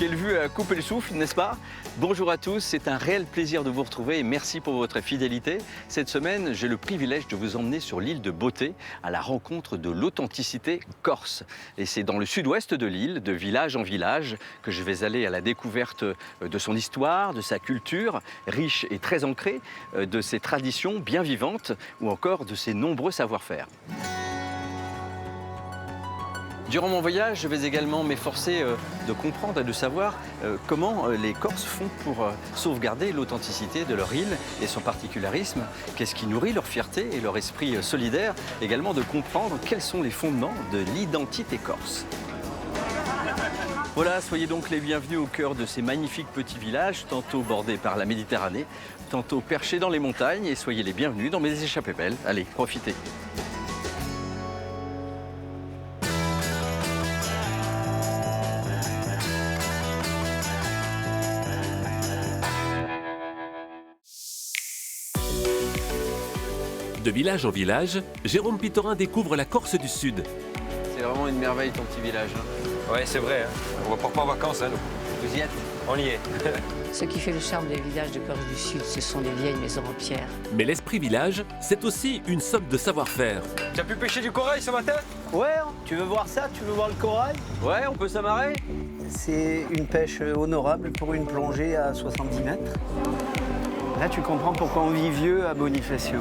Quelle vue à couper le souffle, n'est-ce pas? Bonjour à tous, c'est un réel plaisir de vous retrouver et merci pour votre fidélité. Cette semaine, j'ai le privilège de vous emmener sur l'île de Beauté à la rencontre de l'authenticité corse. Et c'est dans le sud-ouest de l'île, de village en village, que je vais aller à la découverte de son histoire, de sa culture, riche et très ancrée, de ses traditions bien vivantes ou encore de ses nombreux savoir-faire. Durant mon voyage, je vais également m'efforcer de comprendre et de savoir comment les Corses font pour sauvegarder l'authenticité de leur île et son particularisme, qu'est-ce qui nourrit leur fierté et leur esprit solidaire, également de comprendre quels sont les fondements de l'identité corse. Voilà, soyez donc les bienvenus au cœur de ces magnifiques petits villages, tantôt bordés par la Méditerranée, tantôt perchés dans les montagnes, et soyez les bienvenus dans mes échappées belles. Allez, profitez. De village en village, Jérôme Pitorin découvre la Corse du Sud. C'est vraiment une merveille ton petit village. Hein. Ouais, c'est vrai. Hein. On ne part pas en vacances, hein, nous. Vous y êtes? On y est. Ce qui fait le charme des villages de Corse du Sud, ce sont les vieilles maisons en pierre. Mais l'esprit village, c'est aussi une somme de savoir-faire. Tu as pu pêcher du corail ce matin? Ouais, tu veux voir ça? Tu veux voir le corail? Ouais, on peut s'amarrer? C'est une pêche honorable pour une plongée à 70 mètres. Là, tu comprends pourquoi on vit vieux à Bonifacio.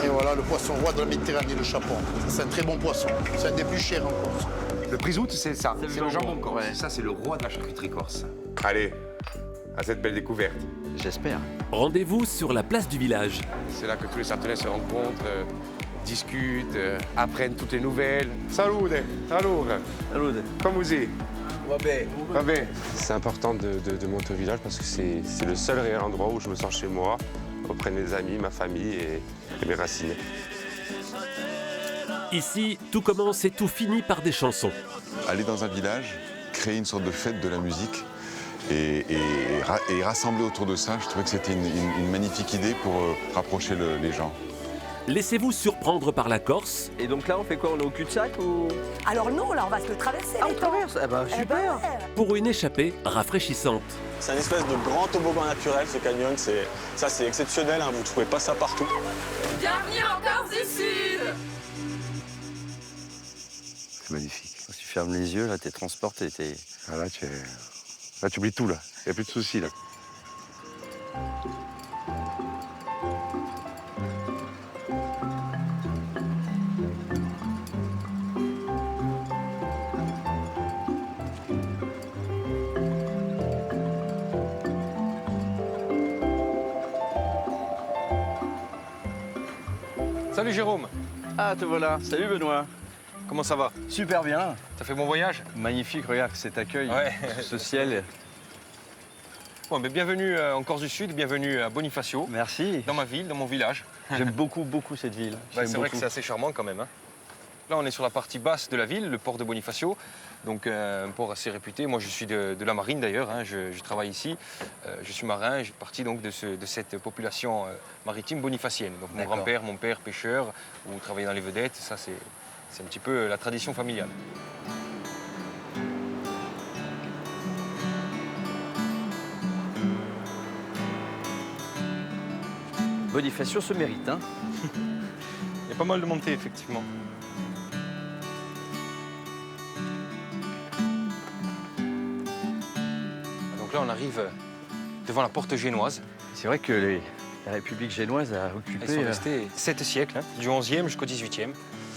Et voilà, le poisson roi de la Méditerranée, le chapon. C'est un très bon poisson. C'est un des plus chers en Corse. Le prisout, c'est ça, c'est le jambon corse. Ouais. Ça, c'est le roi de la charcuterie corse. Allez, à cette belle découverte. J'espère. Rendez-vous sur la place du village. C'est là que tous les Sarthenais se rencontrent, discutent, apprennent toutes les nouvelles. Salut, allora, Salud. comme vous êtes? Va bien. C'est important de monter au village parce que c'est le seul réel endroit où je me sens chez moi, auprès de mes amis, ma famille et mes racines. Ici, tout commence et tout finit par des chansons. Aller dans un village, créer une sorte de fête de la musique et rassembler autour de ça, je trouvais que c'était une magnifique idée pour rapprocher les gens. Laissez-vous surprendre par la Corse. Et donc là, on fait quoi? On est au cul-de-sac ou... Alors non, là, on va se le traverser. Ah, on traverse? Eh ben, super. Pour une échappée rafraîchissante. C'est un espèce de grand toboggan naturel, ce canyon. Ça, c'est exceptionnel, hein. Vous ne trouvez pas ça partout. Bienvenue en Corse du Sud. C'est magnifique. Quand tu fermes les yeux, là, t'es transporté. Ah, là, tu oublies tout, là. Il n'y a plus de soucis, là. Salut Jérôme. Ah, te voilà. Salut Benoît. Comment ça va? Super bien. T'as fait bon voyage? Magnifique, regarde cet accueil, Ouais. ce ciel. Bon, mais bienvenue en Corse du Sud, bienvenue à Bonifacio, Merci. dans ma ville, dans mon village. J'aime beaucoup, beaucoup cette ville. Ouais, J'aime c'est vrai que beaucoup. c'est assez charmant quand même. Hein. Là, on est sur la partie basse de la ville, le port de Bonifacio. Donc un port assez réputé. Moi, je suis de la marine d'ailleurs, hein. Je travaille ici. Je suis marin, je suis parti donc de cette population maritime bonifacienne. Donc mon grand-père, mon père, pêcheur, ou travaillait dans les vedettes. Ça, c'est un petit peu la tradition familiale. Bonifacio se mérite, hein. Il y a pas mal de montées, effectivement. Donc là, on arrive devant la porte génoise. C'est vrai que la République génoise a Ils occupé... sont restés 7 siècles, hein, du 11e jusqu'au 18e.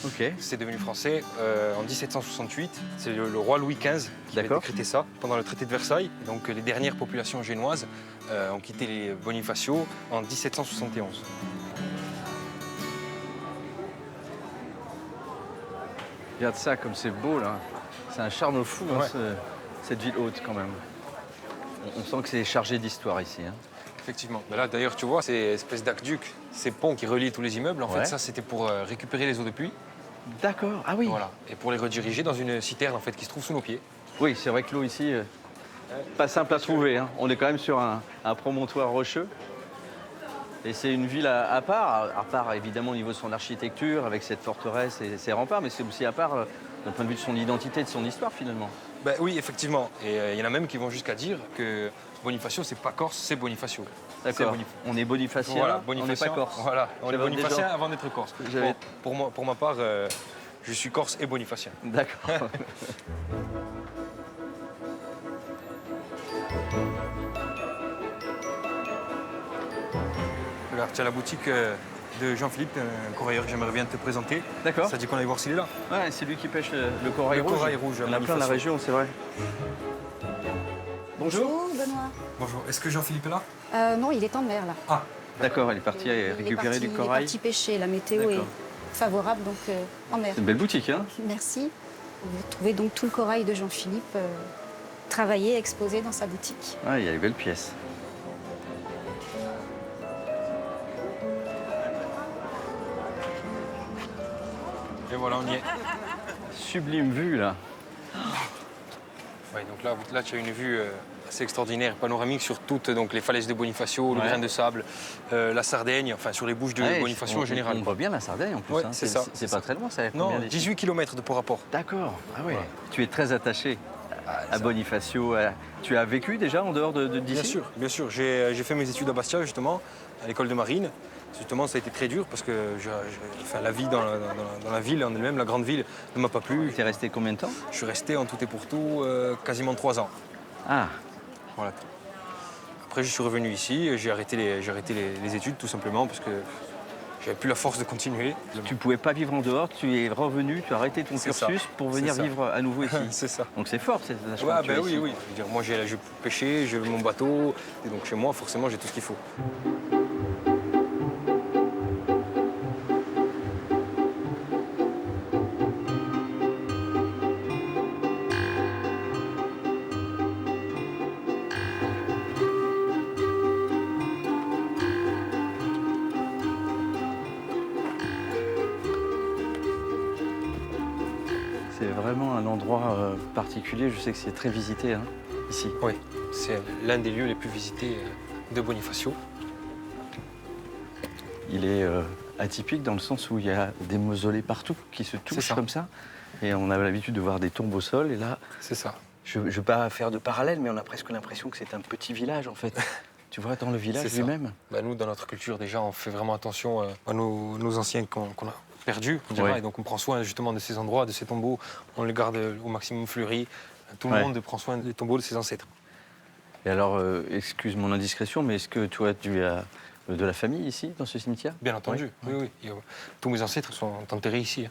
Ok. C'est devenu français en 1768. C'est le roi Louis XV qui a décrété ça pendant le traité de Versailles. Donc les dernières populations génoises ont quitté les Bonifacio en 1771. Regarde ça, comme c'est beau, là. C'est un charme fou, hein, cette ville haute, quand même. On sent que c'est chargé d'histoire, ici. Hein. Effectivement. Mais là, d'ailleurs, tu vois, ces espèces d'aqueducs, ces ponts qui relient tous les immeubles, en fait, ça, c'était pour récupérer les eaux de pluie. D'accord, ah oui. Voilà. Et pour les rediriger dans une citerne, en fait, qui se trouve sous nos pieds. Oui, c'est vrai que l'eau ici, pas simple à trouver. Hein. On est quand même sur un promontoire rocheux. Et c'est une ville à part évidemment au niveau de son architecture, avec cette forteresse et ses remparts, mais c'est aussi à part d'un point de vue de son identité, de son histoire finalement. Ben oui, effectivement. Et il y en a même qui vont jusqu'à dire que Bonifacio, c'est pas corse, c'est Bonifacio. D'accord. On est bonifacien, voilà, on n'est pas corse. Voilà, on est J'avais bonifacien déjà- avant d'être corse. J'avais- Bon, pour ma part, je suis corse et bonifacien. D'accord. Regarde, tu as la boutique de Jean-Philippe, un corailleur que j'aimerais bien te présenter. D'accord. Ça dit qu'on aille voir s'il est là. Ouais, c'est lui qui pêche le corail Le rouge. corail rouge, Il y en a plein dans la région, c'est vrai. Bonjour. Benoît. Bonjour, est-ce que Jean-Philippe est là? Non, il est en mer là. Ah, D'accord, elle est partie récupérer du Il est corail. parti pêcher. La météo est D'accord. favorable, donc en mer. C'est une belle boutique, hein? Merci. Vous trouvez donc tout le corail de Jean-Philippe travaillé, exposé dans sa boutique. Ah, il y a des belles pièces. et voilà, on y est. Sublime vue, là. Ouais, donc là, tu as une vue assez extraordinaire, panoramique sur toutes donc, les falaises de Bonifacio, le Ouais. grain de sable, la Sardaigne, enfin sur les bouches de Ouais, Bonifacio en général. On voit bien la Sardaigne, en plus. Ouais, hein. c'est ça. C'est pas très loin, ça. Non, Combien d'ici 18 km de port à port. D'accord. Ah ouais. Ouais. Tu es très attaché à Bonifacio. Tu as vécu déjà en dehors d'ici? Bien sûr, bien sûr. J'ai fait mes études à Bastia, justement, à l'école de marine. Justement, ça a été très dur parce que enfin, la vie dans la ville en elle-même, la grande ville, ne m'a pas plu. Tu es resté combien de temps? Je suis resté en tout et pour tout quasiment 3 ans. Ah, Voilà. Après, je suis revenu ici, j'ai arrêté les études tout simplement parce que j'avais plus la force de continuer. tu pouvais pas vivre en dehors, tu es revenu, tu as arrêté ton C'est ça. cursus pour venir C'est ça. vivre à nouveau ici. C'est ça. Donc c'est fort, c'est attachement Ouais, que tu as ben oui, ici. oui. Je veux dire, moi, je pêchais, j'ai mon bateau, et donc chez moi, forcément, j'ai tout ce qu'il faut. C'est vraiment un endroit particulier, je sais que c'est très visité hein, ici. Oui, c'est l'un des lieux les plus visités de Bonifacio. Il est atypique dans le sens où il y a des mausolées partout qui se touchent ça. comme ça. Et on a l'habitude de voir des tombes au sol. Et là, C'est ça. je ne veux pas faire de parallèle, mais on a presque l'impression que c'est un petit village en fait. Tu vois, dans le village C'est ça. lui-même. Bah, nous, dans notre culture, déjà, on fait vraiment attention à nos anciens qu'on a perdus. On dira, Ouais. et donc on prend soin justement de ces endroits, de ces tombeaux. On les garde au maximum fleuris. Tout le Ouais. monde prend soin des tombeaux de ses ancêtres. Et alors, excuse mon indiscrétion, mais est-ce que toi, tu as de la famille ici, dans ce cimetière? Bien entendu, oui, oui. Et, tous mes ancêtres sont enterrés ici.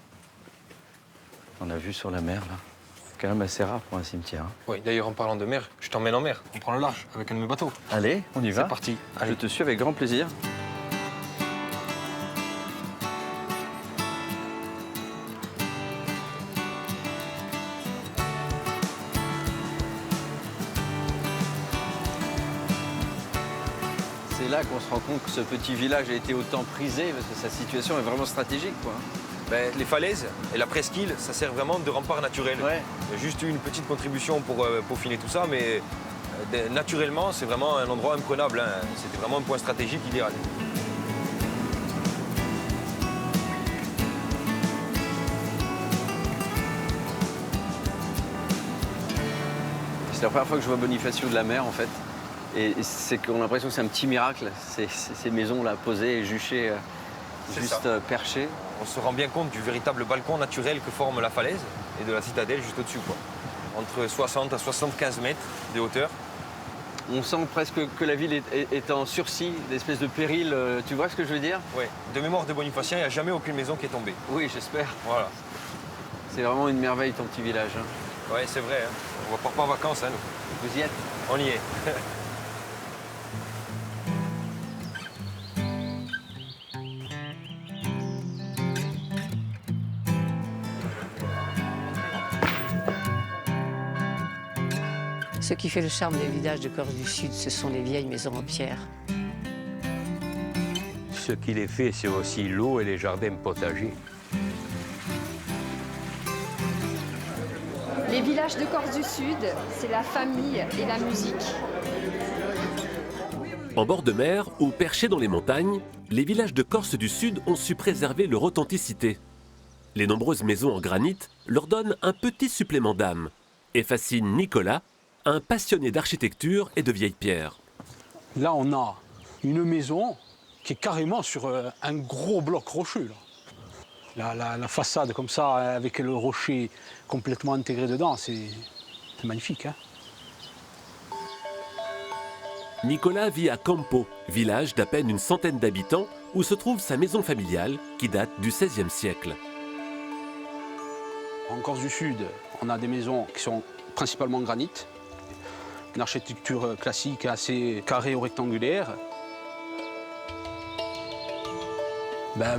On a vu sur la mer, là. C'est quand même assez rare pour un cimetière. hein. Oui, d'ailleurs, en parlant de mer, je t'emmène en mer. On prend le large avec un de mes bateaux. Allez, on y va. C'est parti. Je Allez. te suis avec grand plaisir. C'est là qu'on se rend compte que ce petit village a été autant prisé, parce que sa situation est vraiment stratégique, quoi. Ben, les falaises et la presqu'île, ça sert vraiment de rempart naturel. Ouais. Il y a juste eu une petite contribution pour peaufiner tout ça, mais naturellement, c'est vraiment un endroit imprenable. Hein. C'était vraiment un point stratégique idéal. C'est la première fois que je vois Bonifacio de la mer, en fait. Et c'est qu'on a l'impression que c'est un petit miracle, ces maisons-là posées et juchées, C'est juste ça. perchées. On se rend bien compte du véritable balcon naturel que forme la falaise et de la citadelle juste au-dessus. Entre 60 à 75 mètres de hauteur. On sent presque que la ville est en sursis, d'espèce de péril. Tu vois ce que je veux dire? Ouais. De mémoire de Bonifatien, il n'y a jamais aucune maison qui est tombée. Oui, j'espère. Voilà. C'est vraiment une merveille, ton petit village. hein. Ouais, c'est vrai. Hein. On ne part pas en vacances, hein, nous. Vous y êtes? On y est. Ce qui fait le charme des villages de Corse du Sud, ce sont les vieilles maisons en pierre. Ce qui les fait, c'est aussi l'eau et les jardins potagers. Les villages de Corse du Sud, c'est la famille et la musique. En bord de mer ou perchés dans les montagnes, les villages de Corse du Sud ont su préserver leur authenticité. Les nombreuses maisons en granit leur donnent un petit supplément d'âme. et fascine Nicolas, un passionné d'architecture et de vieilles pierres. Là, on a une maison qui est carrément sur un gros bloc rocheux. Là. La façade comme ça, avec le rocher complètement intégré dedans, c'est magnifique. Hein. Nicolas vit à Campo, village d'à peine une centaine d'habitants, où se trouve sa maison familiale qui date du XVIe siècle. En Corse du Sud, on a des maisons qui sont principalement en granit, une architecture classique assez carrée ou rectangulaire.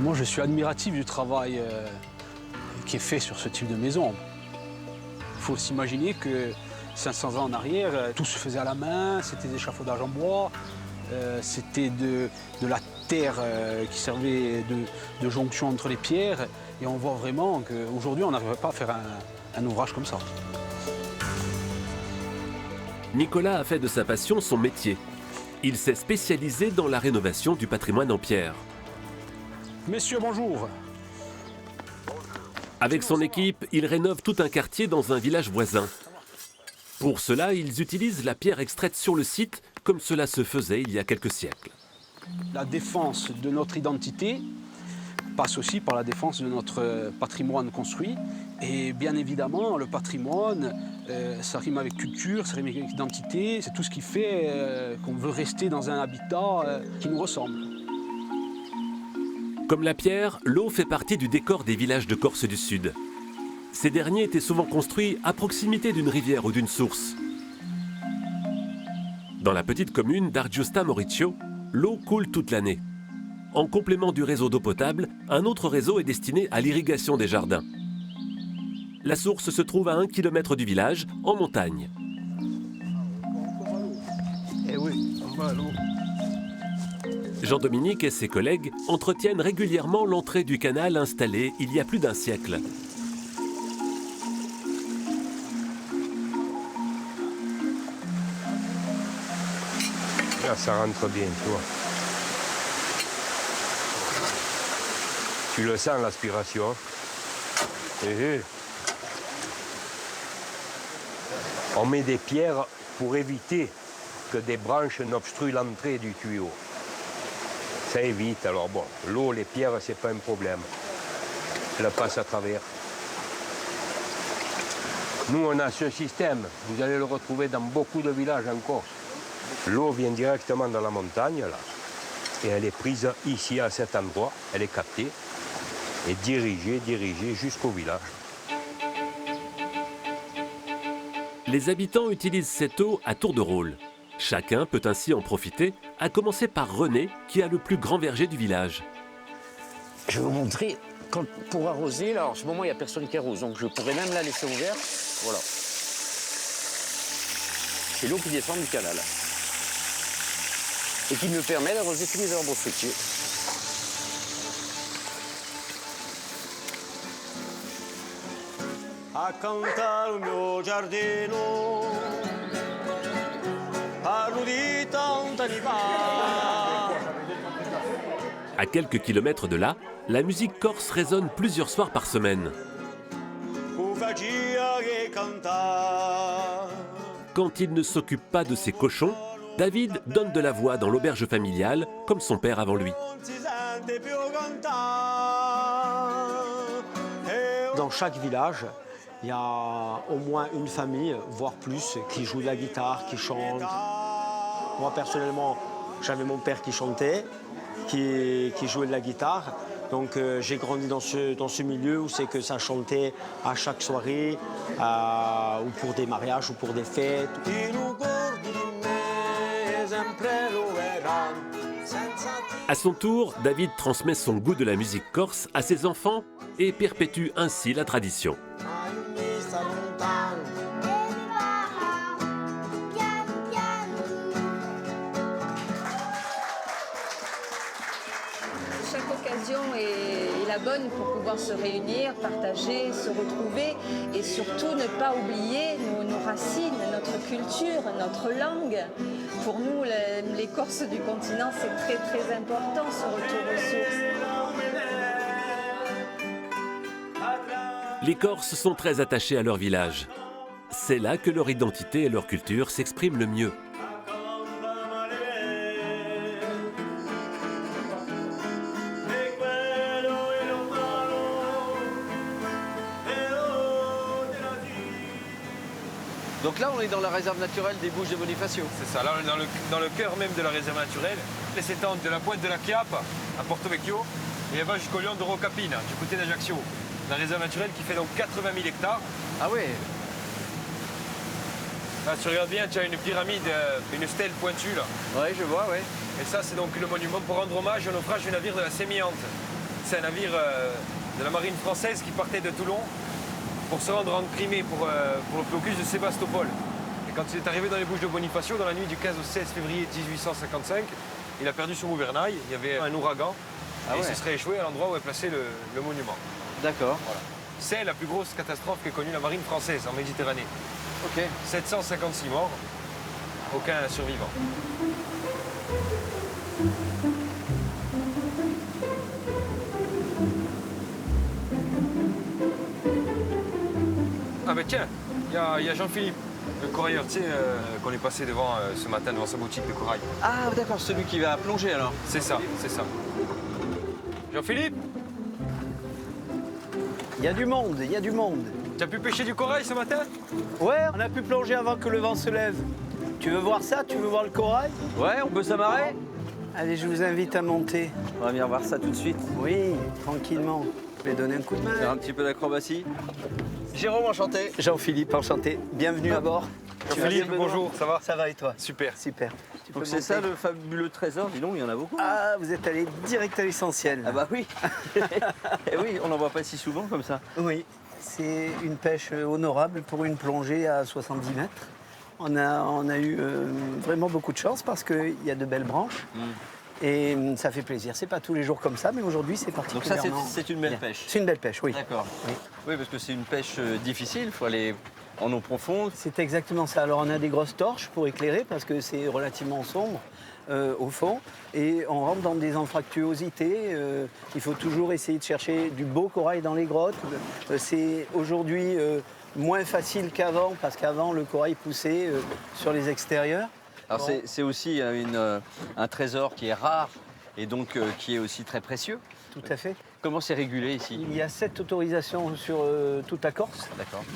Moi, je suis admiratif du travail qui est fait sur ce type de maison. Il faut s'imaginer que 500 ans en arrière, tout se faisait à la main, c'était des échafaudages en bois, c'était de la terre qui servait de jonction entre les pierres. Et on voit vraiment qu'aujourd'hui, on n'arriverait pas à faire un ouvrage comme ça. Nicolas a fait de sa passion son métier. Il s'est spécialisé dans la rénovation du patrimoine en pierre. Messieurs, bonjour. Avec son équipe, il rénove tout un quartier dans un village voisin. Pour cela, ils utilisent la pierre extraite sur le site, comme cela se faisait il y a quelques siècles. La défense de notre identité passe aussi par la défense de notre patrimoine construit. Et bien évidemment, le patrimoine, ça rime avec culture, ça rime avec identité. C'est tout ce qui fait qu'on veut rester dans un habitat qui nous ressemble. Comme la pierre, l'eau fait partie du décor des villages de Corse du Sud. Ces derniers étaient souvent construits à proximité d'une rivière ou d'une source. Dans la petite commune d'Argiusta Mauricio, l'eau coule toute l'année. En complément du réseau d'eau potable, un autre réseau est destiné à l'irrigation des jardins. La source se trouve à 1 km du village, en montagne. Eh oui, on va à l'eau. Jean-Dominique et ses collègues entretiennent régulièrement l'entrée du canal installé il y a plus d'un siècle. Là, ça rentre bien, tu vois. Tu le sens, l'aspiration. On met des pierres pour éviter que des branches n'obstruent l'entrée du tuyau. Ça évite. Alors bon, l'eau, les pierres, c'est pas un problème. Elle passe à travers. Nous, on a ce système. Vous allez le retrouver dans beaucoup de villages en Corse. L'eau vient directement dans la montagne, là. Et elle est prise ici, à cet endroit. Elle est captée et dirigée jusqu'au village. Les habitants utilisent cette eau à tour de rôle. Chacun peut ainsi en profiter, à commencer par René, qui a le plus grand verger du village. Je vais vous montrer, pour arroser, là, en ce moment, il n'y a personne qui arrose, donc je pourrais même la laisser ouverte. Voilà. C'est l'eau qui descend du canal. Et qui me permet d'arroser tous mes arbres fruitiers. Accanto al mio giardino, parlo di tanti anni fa. À quelques kilomètres de là, la musique corse résonne plusieurs soirs par semaine. Quand il ne s'occupe pas de ses cochons, David donne de la voix dans l'auberge familiale, comme son père avant lui. Dans chaque village, il y a au moins une famille, voire plus, qui joue de la guitare, qui chante. Moi, personnellement, j'avais mon père qui chantait, qui jouait de la guitare. Donc j'ai grandi dans ce milieu où c'est que ça chantait à chaque soirée, ou pour des mariages, ou pour des fêtes. À son tour, David transmet son goût de la musique corse à ses enfants et perpétue ainsi la tradition. Chaque occasion est la bonne pour pouvoir se réunir, partager, se retrouver et surtout ne pas oublier nos racines, notre culture, notre langue. Pour nous, les Corses du continent, c'est très très important ce retour aux sources. Les Corses sont très attachés à leur village. C'est là que leur identité et leur culture s'expriment le mieux. Donc là, on est dans la réserve naturelle des Bouches de Bonifacio. C'est ça, là on est dans le cœur même de la réserve naturelle. Elle s'étend de la pointe de la Chiappe à Porto Vecchio et elle va jusqu'au lion de Rocapine, du côté d'Ajaccio. La réserve naturelle qui fait donc 80 000 hectares. Ah oui. Là, tu regardes bien, tu as une pyramide, une stèle pointue là. Oui, je vois, oui. Et ça, c'est donc le monument pour rendre hommage au naufrage du navire de la Sémillante. C'est un navire de la marine française qui partait de Toulon pour se rendre en Crimée pour le blocus de Sébastopol. Et quand il est arrivé dans les Bouches de Bonifacio, dans la nuit du 15 au 16 février 1855, il a perdu son gouvernail, il y avait un ouragan, et il se serait échoué à l'endroit où est placé le monument. D'accord. Voilà. C'est la plus grosse catastrophe qu'a connue la marine française en Méditerranée. Ok. 756 morts, aucun survivant. Ah ben tiens, il y a Jean-Philippe, le corailleur, tu sais, qu'on est passé devant ce matin devant sa boutique de corail. Ah d'accord, celui qui va plonger alors. C'est ça, c'est ça. Jean-Philippe, Il y a du monde, il y a du monde. tu as pu pêcher du corail ce matin? Ouais, on a pu plonger avant que le vent se lève. Tu veux voir ça? Tu veux voir le corail? Ouais, on peut s'amarrer. Allez, je vous invite à monter. On va venir voir ça tout de suite. Oui, tranquillement. Je vais donner un coup de main. Faire un petit peu d'acrobatie. Jérôme, enchanté. Jean-Philippe, enchanté. Bienvenue à bord. Jean-Philippe, bonjour, ça va? Ça va et toi? Super. Super. Donc c'est ça le fabuleux trésor, dis donc, il y en a beaucoup. Ah, vous êtes allé direct à l'essentiel. Ah bah oui. Et oui, on n'en voit pas si souvent comme ça. Oui, c'est une pêche honorable pour une plongée à 70 mètres. On a eu vraiment beaucoup de chance parce qu'il y a de belles branches. Et ça fait plaisir. C'est pas tous les jours comme ça, mais aujourd'hui c'est particulièrement. Donc ça, c'est une belle pêche. C'est une belle pêche, oui. D'accord. Oui, parce que c'est une pêche difficile, il faut aller en eau profonde. C'est exactement ça. Alors on a des grosses torches pour éclairer parce que c'est relativement sombre au fond. Et on rentre dans des anfractuosités. Il faut toujours essayer de chercher du beau corail dans les grottes. C'est aujourd'hui moins facile qu'avant parce qu'avant le corail poussait sur les extérieurs. Alors c'est aussi un trésor qui est rare et donc qui est aussi très précieux. Tout à fait. Comment c'est régulé ici? Il y a 7 autorisations sur toute la Corse,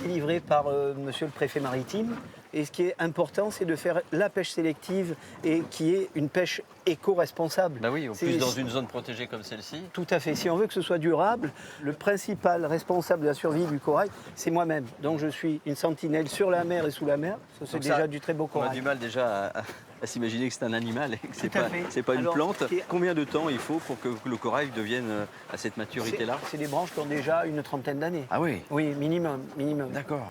délivrées par monsieur le préfet maritime. Et ce qui est important, c'est de faire la pêche sélective et qui est une pêche éco-responsable. Bah oui, en plus dans une zone protégée comme celle-ci. Tout à fait. Si on veut que ce soit durable, le principal responsable de la survie du corail, c'est moi-même. Donc je suis une sentinelle sur la mer et sous la mer. C'est déjà du très beau corail. On a du mal déjà à s'imaginer que c'est un animal et que c'est pas une Alors, plante. Combien de temps il faut pour que le corail devienne à cette maturité-là? C'est des branches qui ont déjà une trentaine d'années. Ah oui? Oui, minimum. D'accord.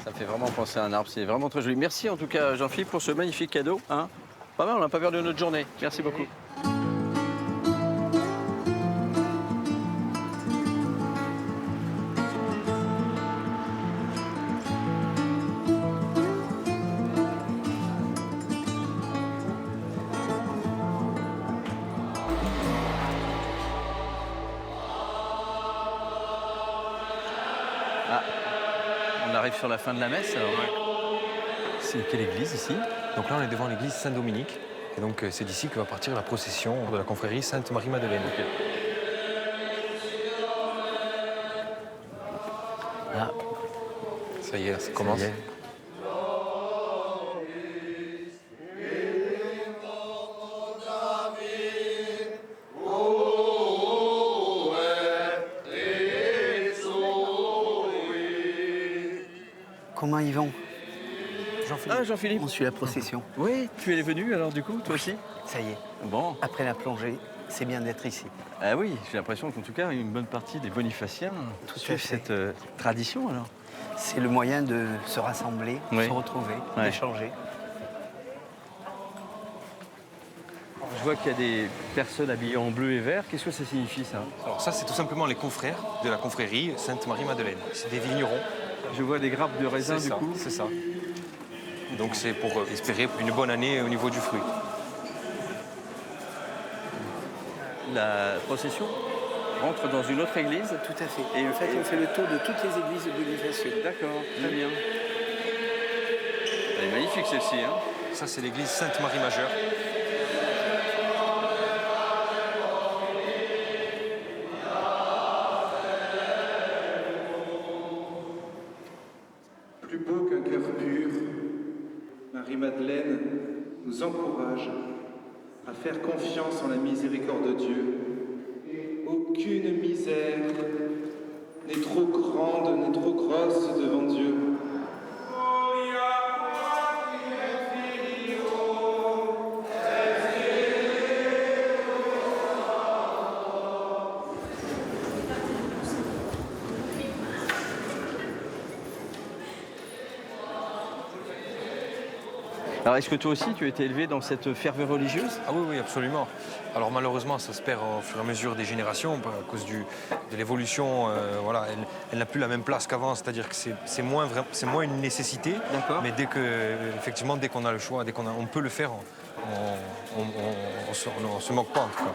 Ça me fait vraiment penser à un arbre, c'est vraiment très joli. Merci en tout cas Jean-Philippe pour ce magnifique cadeau. Hein. Pas mal, on n'a pas perdu notre journée. Merci beaucoup. On arrive sur la fin de la messe. C'est quelle église ici? Donc là, on est devant l'église Saint-Dominique. Et donc, c'est d'ici que va partir la procession de la confrérie Sainte-Marie-Madeleine. Ah. Ça y est, ça commence. Comment ils vont? Ah, Jean-Philippe. On suit la procession. Oui, tu es venu alors du coup, toi aussi? Ça y est. Bon. Après la plongée, c'est bien d'être ici. Ah oui, j'ai l'impression qu'en tout cas, une bonne partie des bonifaciens suivent cette tradition alors. C'est le moyen de se rassembler, Oui. se retrouver, Ouais. d'échanger. Je vois qu'il y a des personnes habillées en bleu et vert. Qu'est-ce que ça signifie ça? Alors ça, c'est tout simplement les confrères de la confrérie Sainte-Marie-Madeleine. C'est des vignerons. Je vois des grappes de raisin du coup. C'est ça. Donc c'est pour espérer une bonne année au niveau du fruit. La procession rentre dans une autre église. Tout à fait. Et en fait, on fait le tour de toutes les églises de Bonifacio. D'accord, très bien. Elle est magnifique celle-ci. Hein. Ça, c'est l'église Sainte-Marie Majeure. Plus beau qu'un cœur pur, Marie-Madeleine nous encourage à faire confiance en la miséricorde de Dieu. Aucune misère n'est trop grande, n'est trop grosse devant Dieu. Alors est-ce que toi aussi tu as été élevé dans cette ferveur religieuse? Ah oui, oui, absolument. Alors malheureusement, ça se perd au fur et à mesure des générations à cause de l'évolution. Voilà, elle n'a plus la même place qu'avant, c'est-à-dire que c'est moins une nécessité. Mais effectivement, dès qu'on a le choix, on peut le faire, on se moque pas en tout cas.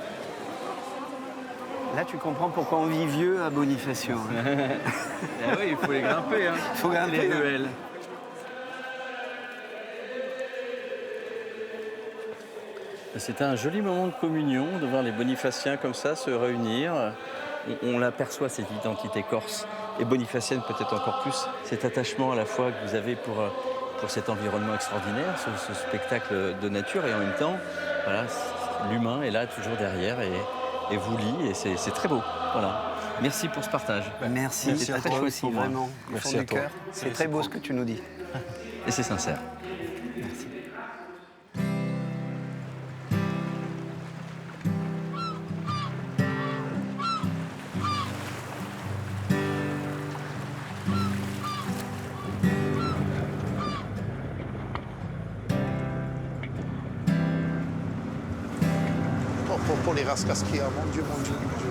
Là, tu comprends pourquoi on vit vieux à Bonifacio. Ah oui, il faut les grimper. Hein. Il faut grimper les ruelles. C'était un joli moment de communion, de voir les bonifaciens comme ça se réunir. On l'aperçoit, cette identité corse et bonifacienne peut-être encore plus, cet attachement à la fois que vous avez pour cet environnement extraordinaire, ce spectacle de nature, et en même temps, voilà, l'humain est là toujours derrière et vous lie, et c'est très beau. Voilà. Merci pour ce partage. Merci à toi aussi, vraiment. Merci à toi. C'est très beau ce que tu nous dis. Et c'est sincère. Merci. Pour les Rascasquia, mon Dieu, mon Dieu, mon Dieu.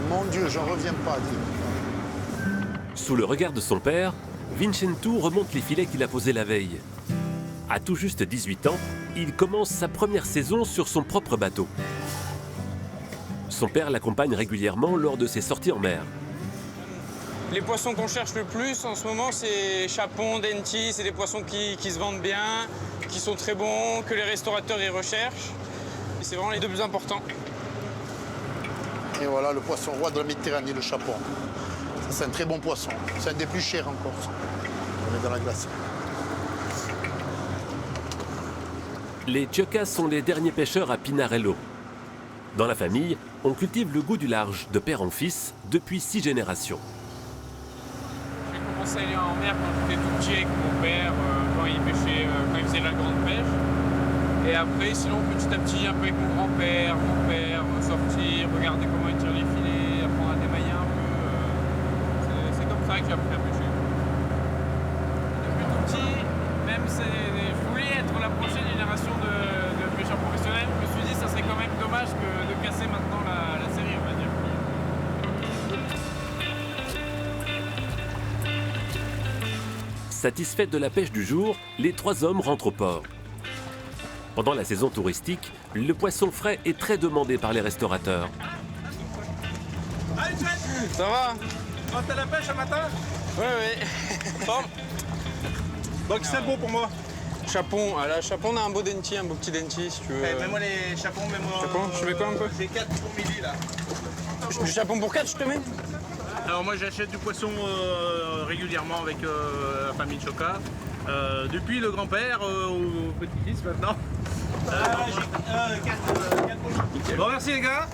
Mon Dieu, j'en reviens pas à dire. Sous le regard de son père, Vincentu remonte les filets qu'il a posés la veille. À tout juste 18 ans, il commence sa première saison sur son propre bateau. Son père l'accompagne régulièrement lors de ses sorties en mer. Les poissons qu'on cherche le plus en ce moment, c'est chapon, denti, c'est des poissons qui se vendent bien, qui sont très bons, que les restaurateurs y recherchent. C'est vraiment les deux plus importants. Et voilà le poisson roi de la Méditerranée, le chapon. C'est un très bon poisson. C'est un des plus chers en Corse. On est dans la glace. Les Ciocas sont les derniers pêcheurs à Pinarello. Dans la famille, on cultive le goût du large de père en fils depuis 6 générations. J'ai commencé à aller en mer quand j'étais tout petit avec mon père, quand il pêchait, quand il faisait la grande pêche. Et après, sinon, petit à petit, un peu avec mon grand-père, mon père, sortir, regarder comment ils tirent les filets, apprendre à démailler un peu. C'est comme ça que j'ai appris à pêcher. Depuis tout petit, même je voulais être la prochaine génération de pêcheurs professionnels. Je me suis dit, ça serait quand même dommage de casser maintenant la série, on va dire. Satisfaits de la pêche du jour, les 3 hommes rentrent au port. Pendant la saison touristique, le poisson frais est très demandé par les restaurateurs. Ça va? T'as la pêche ce matin? Oui, oui. Bon. Donc c'est beau pour moi. Chapon, ah là, chapon, on a un beau denti, un beau petit denti si tu veux. Mets-moi les chapons, mets-moi. Chapon, je mets quoi un peu? J'ai 4 pour midi là. Du chapon pour 4, je te mets? Alors moi j'achète du poisson régulièrement avec la famille Cioca. Depuis le grand-père au petit-fils maintenant. Bon merci les gars,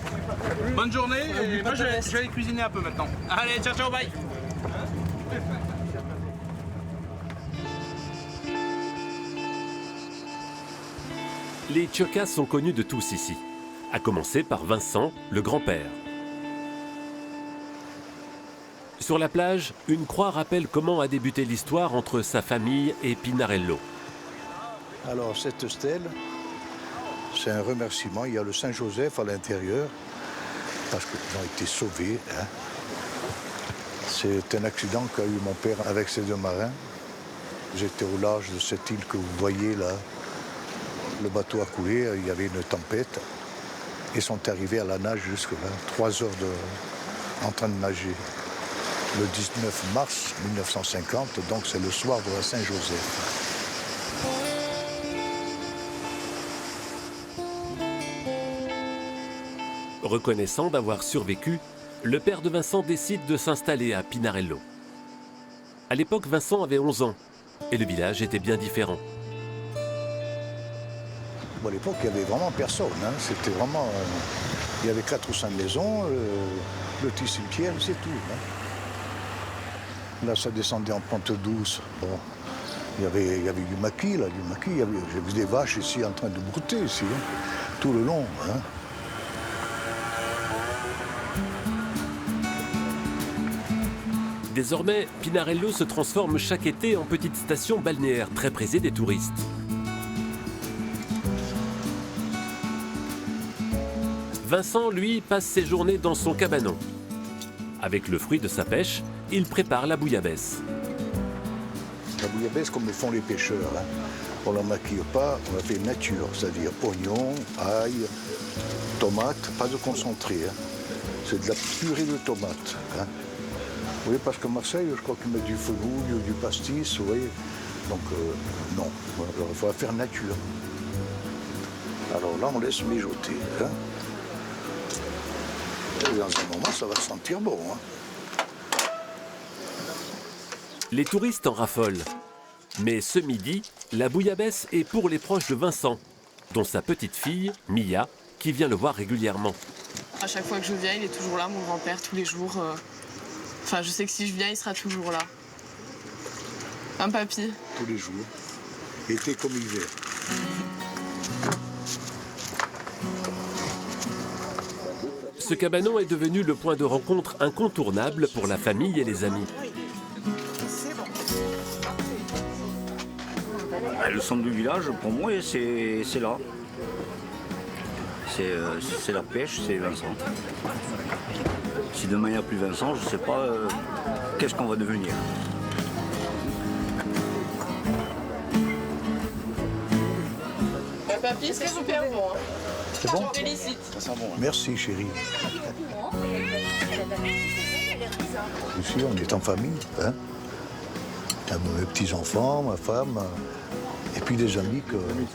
bonne journée. Et moi je vais aller cuisiner un peu maintenant. Allez, ciao ciao, bye. Les Ciocas sont connus de tous ici, à commencer par Vincent, le grand-père. Sur la plage, une croix rappelle comment a débuté l'histoire entre sa famille et Pinarello. Alors cette stèle, c'est un remerciement. Il y a le Saint-Joseph à l'intérieur, parce qu'ils ont été sauvés. Hein. C'est un accident qu'a eu mon père avec ses 2 marins. J'étais au large de cette île que vous voyez là. Le bateau a coulé, il y avait une tempête. Ils sont arrivés à la nage jusque là, 3 heures en train de nager. Le 19 mars 1950, donc c'est le soir de la Saint-Joseph. Reconnaissant d'avoir survécu, le père de Vincent décide de s'installer à Pinarello. À l'époque, Vincent avait 11 ans et le village était bien différent. Bon, à l'époque, il n'y avait vraiment personne. Hein. C'était vraiment... il y avait 4 ou 5 maisons, le petit cimetière, c'est tout. Hein. Là, ça descendait en pente douce. Bon, il y avait du maquis, là, du maquis. J'ai vu des vaches ici en train de brouter, ici, hein, tout le long. Hein. Désormais, Pinarello se transforme chaque été en petite station balnéaire très prisée des touristes. Vincent, lui, passe ses journées dans son cabanon. Avec le fruit de sa pêche, il prépare la bouillabaisse. La bouillabaisse, comme le font les pêcheurs, hein. On ne la maquille pas, on la fait nature, c'est-à-dire oignons, ail, tomates, pas de concentré. Hein. C'est de la purée de tomates. Hein. Vous voyez, parce qu'à Marseille, je crois qu'ils mettent du fenouil ou du pastis, vous voyez. Donc, non, alors, il faut la faire nature. Alors là, on laisse mijoter. Hein. Et dans un moment, ça va sentir bon. Hein. Les touristes en raffolent. Mais ce midi, la bouillabaisse est pour les proches de Vincent, dont sa petite fille, Mia, qui vient le voir régulièrement. À chaque fois que je viens, il est toujours là, mon grand-père, tous les jours. Enfin, je sais que si je viens, il sera toujours là. Un papy. Tous les jours. Été comme hiver. Ce cabanon est devenu le point de rencontre incontournable pour la famille et les amis. Le centre du village, pour moi, c'est là. C'est la pêche, c'est Vincent. Si demain il n'y a plus Vincent, je ne sais pas qu'est-ce qu'on va devenir. Papy, c'est super bon. Hein. C'est bon? Je te félicite. Ça sent bon. Hein. Merci, chérie. Ici, on est en famille. Hein? Mes petits-enfants, ma femme, et puis des amis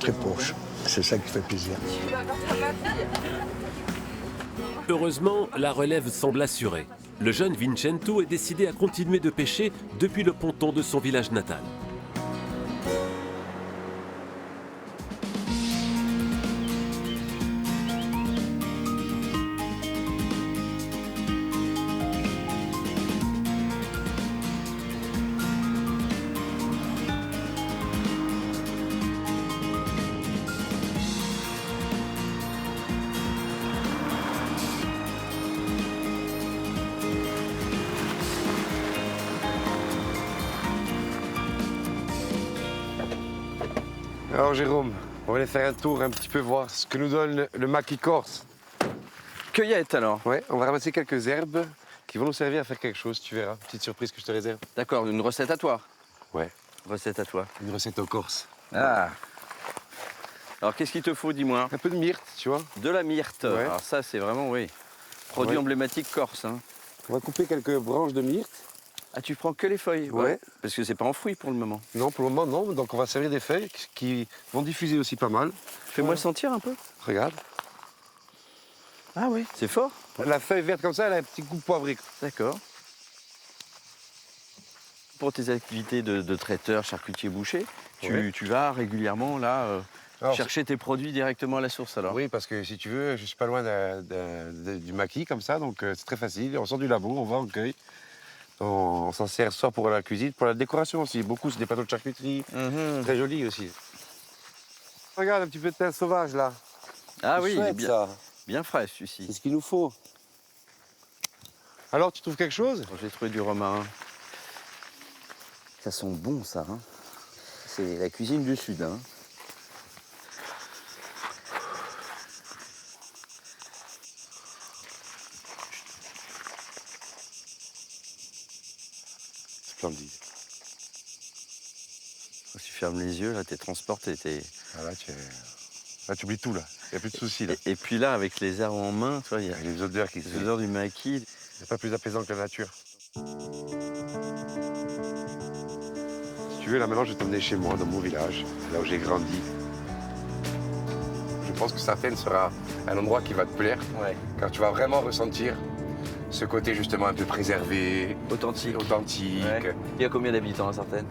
très proches. C'est ça qui fait plaisir. Heureusement, la relève semble assurée. Le jeune Vincento est décidé à continuer de pêcher depuis le ponton de son village natal. Alors Jérôme, on va aller faire un tour, un petit peu voir ce que nous donne le maquis corse. Cueillette alors? Ouais, on va ramasser quelques herbes qui vont nous servir à faire quelque chose, tu verras. Petite surprise que je te réserve. D'accord, une recette à toi? Ouais. Recette à toi? Une recette en Corse. Ah. Alors qu'est-ce qu'il te faut, dis-moi? Un peu de myrte, tu vois. De la myrte. Ouais. Alors ça, c'est vraiment, oui, produit emblématique corse. Hein. On va couper quelques branches de myrte. Ah, tu prends que les feuilles? Ouais. Parce que c'est pas en fruits pour le moment. Non, pour le moment, non. Donc on va servir des feuilles qui vont diffuser aussi pas mal. Fais-moi le sentir un peu. Regarde. Ah oui, c'est fort. La feuille verte comme ça, elle a un petit goût poivré. D'accord. Pour tes activités de traiteur, charcutier, boucher, tu vas régulièrement là chercher tes produits directement à la source alors? Oui, parce que si tu veux, je suis pas loin du maquis comme ça, donc c'est très facile. On sort du labo, on va en cueille. On s'en sert soit pour la cuisine, pour la décoration aussi. Beaucoup, c'est des plateaux de charcuterie. Très jolis aussi. Regarde un petit peu de thym sauvage là. Ah oui, chouette, il est bien, ça. bien frais celui-ci. C'est ce qu'il nous faut. Alors, tu trouves quelque chose? J'ai trouvé du romarin. Ça sent bon ça. Hein. C'est la cuisine du Sud. Hein. Splendide. Quand tu fermes les yeux, là, t'es transporté. Ah, là, tu oublies tout, là. Il n'y a plus de soucis, là. Et puis là, avec les herbes en main, tu vois, il y a les odeurs les odeurs du maquis. C'est pas plus apaisant que la nature. Si tu veux, là, maintenant, je vais t'emmener chez moi, dans mon village, là où j'ai grandi. Je pense que Sartène sera un endroit qui va te plaire, car tu vas vraiment ressentir ce côté justement un peu préservé, authentique. Ouais. Il y a combien d'habitants à Sartène?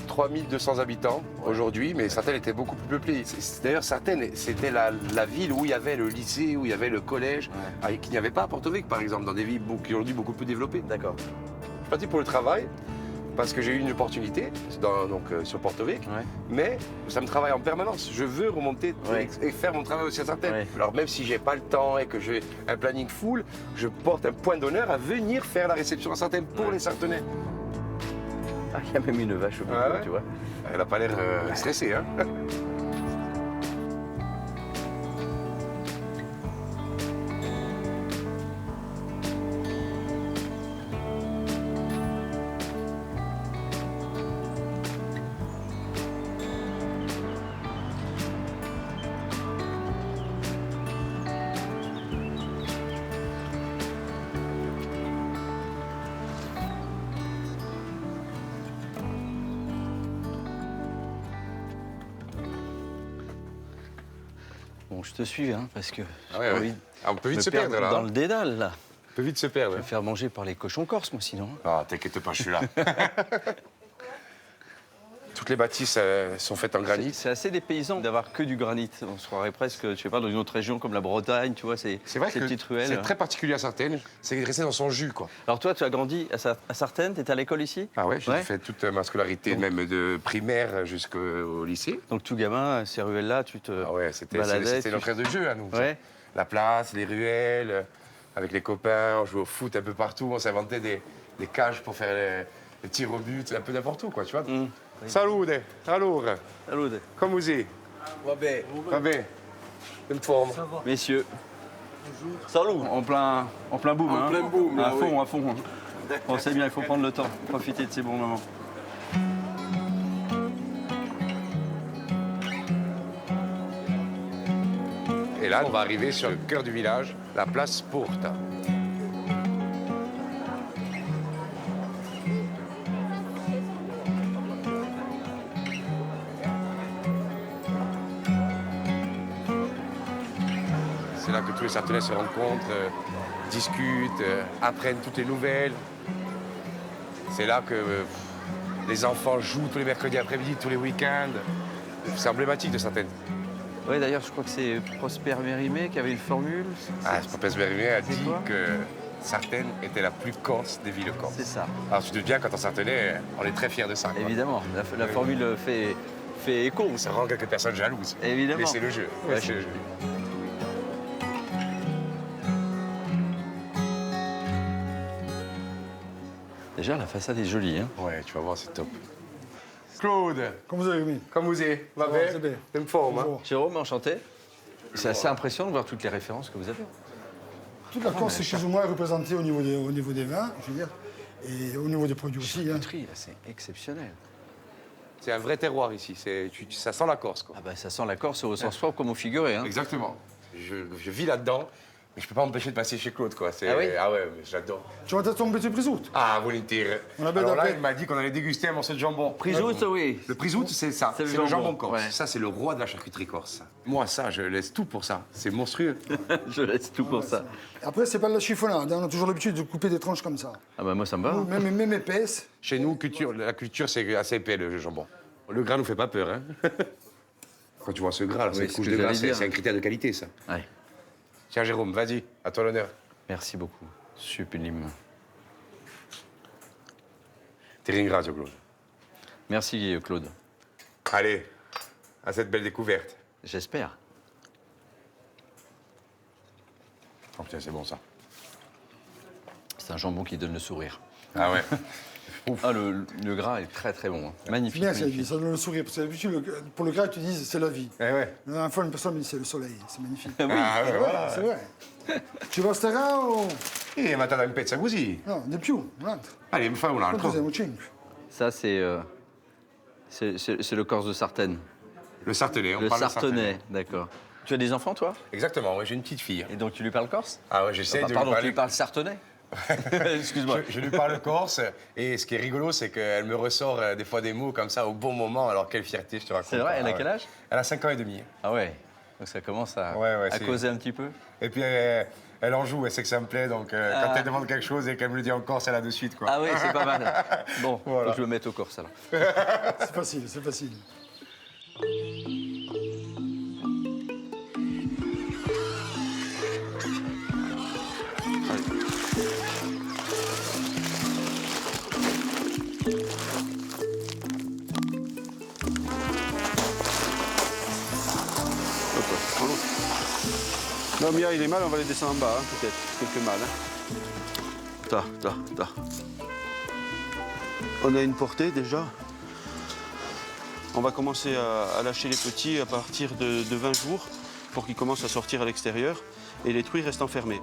3200 habitants aujourd'hui, mais Sartène était beaucoup plus peuplée. D'ailleurs, Sartène, c'était la ville où il y avait le lycée, où il y avait le collège, qu'il n'y avait pas à Porto-Vecchio, par exemple, dans des villes qui aujourd'hui beaucoup plus développées. D'accord. Je suis parti pour le travail, parce que j'ai eu une opportunité sur Porto-Vecchio, mais ça me travaille en permanence. Je veux remonter et faire mon travail aussi à Sartène. Alors même si j'ai pas le temps et que j'ai un planning full, je porte un point d'honneur à venir faire la réception à Sartène pour les Sartenais. Ah, il y a même une vache au bout, tu vois. Elle n'a pas l'air stressée, hein. Bon, je te suis, hein, parce que on peut vite se perdre, là. Dans le dédale, là. On peut vite se perdre. Je vais me faire manger par les cochons corses, moi, sinon. Ah, t'inquiète pas, je suis là. Toutes les bâtisses sont faites en granit. C'est assez dépaysant d'avoir que du granit. On se croirait presque, je sais pas, dans une autre région comme la Bretagne, tu vois, c'est vrai ces que petites ruelles. c'est très particulier à Sartène, c'est resté dans son jus, quoi. Alors toi, tu as grandi à Sartène, t'étais à l'école ici? Ah ouais, j'ai fait toute ma scolarité, même de primaire jusqu'au lycée. Donc tout gamin, ces ruelles-là, tu te baladais. C'était notre aire de jeu à nous. La place, les ruelles, avec les copains, on jouait au foot un peu partout, on s'inventait des cages pour faire les tirs au but, un peu n'importe où, quoi, tu vois. Salute, allora. Salute. Come vous êtes? Va bien. Une forme. Messieurs. Bonjour. Salut. En plein boom. En plein boom. À fond, à fond. Bon, c'est bien, il faut prendre le temps, profiter de ces bons moments. Et là, on va arriver sur le cœur du village, la place Porta. C'est là que tous les Sartenais se rencontrent, discutent, apprennent toutes les nouvelles. C'est là que les enfants jouent tous les mercredis après-midi, tous les week-ends. C'est emblématique de Sartène. Oui, d'ailleurs, je crois que c'est Prosper Mérimée qui avait une formule. Prosper Mérimée a dit que Sartène était la plus corse des villes corses. C'est ça. Alors tu te dis bien, quand on Sartenais, on est très fiers de ça. Quoi. Évidemment, la formule fait écho. Ça rend quelques personnes jalouses. Évidemment. Mais c'est le jeu. Ouais, c'est le jeu. Déjà, la façade est jolie. Hein. Ouais, tu vas voir, c'est top. Claude. Comment vous allez, Comme vous êtes. Va bien. C'est bien. Même forme. Hein. Jérôme, enchanté. C'est assez impressionnant de voir toutes les références que vous avez. Toute la Corse est plus ou moins représentée au niveau des vins, je veux dire, et au niveau des produits aussi. Hein. C'est exceptionnel. C'est un vrai terroir ici. Ça sent la Corse. Quoi. Ah bah, ça sent la Corse au sens propre comme au figuré. Hein. Exactement. Je vis là-dedans. Mais je peux pas m'empêcher de passer chez Claude, quoi. Ah oui? Ah ouais, j'adore. Tu vas peut-être tomber tes prisout. Ah, volontiers. Alors là, il m'a dit qu'on allait déguster un morceau de jambon. Prisout, oui. Le prisout, c'est ça. C'est le jambon corse. Ouais. Ça, c'est le roi de la charcuterie corse. Moi, ça, je laisse tout pour ça. C'est monstrueux. Je laisse tout pour ça. Après, c'est pas de la chiffonnade. On a toujours l'habitude de couper des tranches comme ça. Ah bah moi, ça me va. Même épaisse. Chez nous, la culture, c'est assez épais, le jambon. Le gras nous fait pas peur, hein. Quand tu vois ce gras, là, cette couche de gras, c'est un critère de qualité, ça. Ouais. Tiens, Jérôme, vas-y, à toi l'honneur. Merci beaucoup. Sublime. Ti ringrazio, Claude. Merci, Claude. Allez, à cette belle découverte. J'espère. Oh putain, c'est bon, ça. C'est un jambon qui donne le sourire. Ah ouais. Ah, le gras est très très bon. Hein. Magnifique. Bien, magnifique. ça donne le sourire. Parce que d'habitude, pour le gras, tu dis c'est la vie. Eh ouais. La dernière fois, une personne me dit c'est le soleil. C'est magnifique. Oui. Ah ouais, voilà. C'est vrai. Tu vas stare o... Ma te dà un pezzo così. No, di più, un altro. Allez, mi fai un altro. Quanto siamo? 5. Ça, c'est le Corse de Sartène. Le Sartenais, on le parle de Sartenais, d'accord. Tu as des enfants, toi? Exactement, oui, j'ai une petite fille. Et donc, tu lui parles corse? Ah ouais, j'essaie de lui pardon, parler... tu lui parles sartenais? Excuse-moi. Je lui parle corse, et ce qui est rigolo, c'est qu'elle me ressort des fois des mots comme ça au bon moment, alors quelle fierté, je te raconte. C'est vrai, elle a quel âge? Elle a 5 ans et demi. Ah ouais. Donc ça commence à c'est- causer un petit peu. Et puis elle en joue, elle sait que ça me plaît, donc quand elle demande quelque chose et qu'elle me le dit en corse, elle a de suite, quoi. Ah oui, c'est pas mal. Bon, Voilà. faut que je le mette au corse alors. C'est facile, c'est facile. Non, Mia, il est mal, on va les descendre en bas, hein, peut-être. Quelques mâles. On a une portée déjà. On va commencer à lâcher les petits à partir de 20 jours pour qu'ils commencent à sortir à l'extérieur et les truies restent enfermées.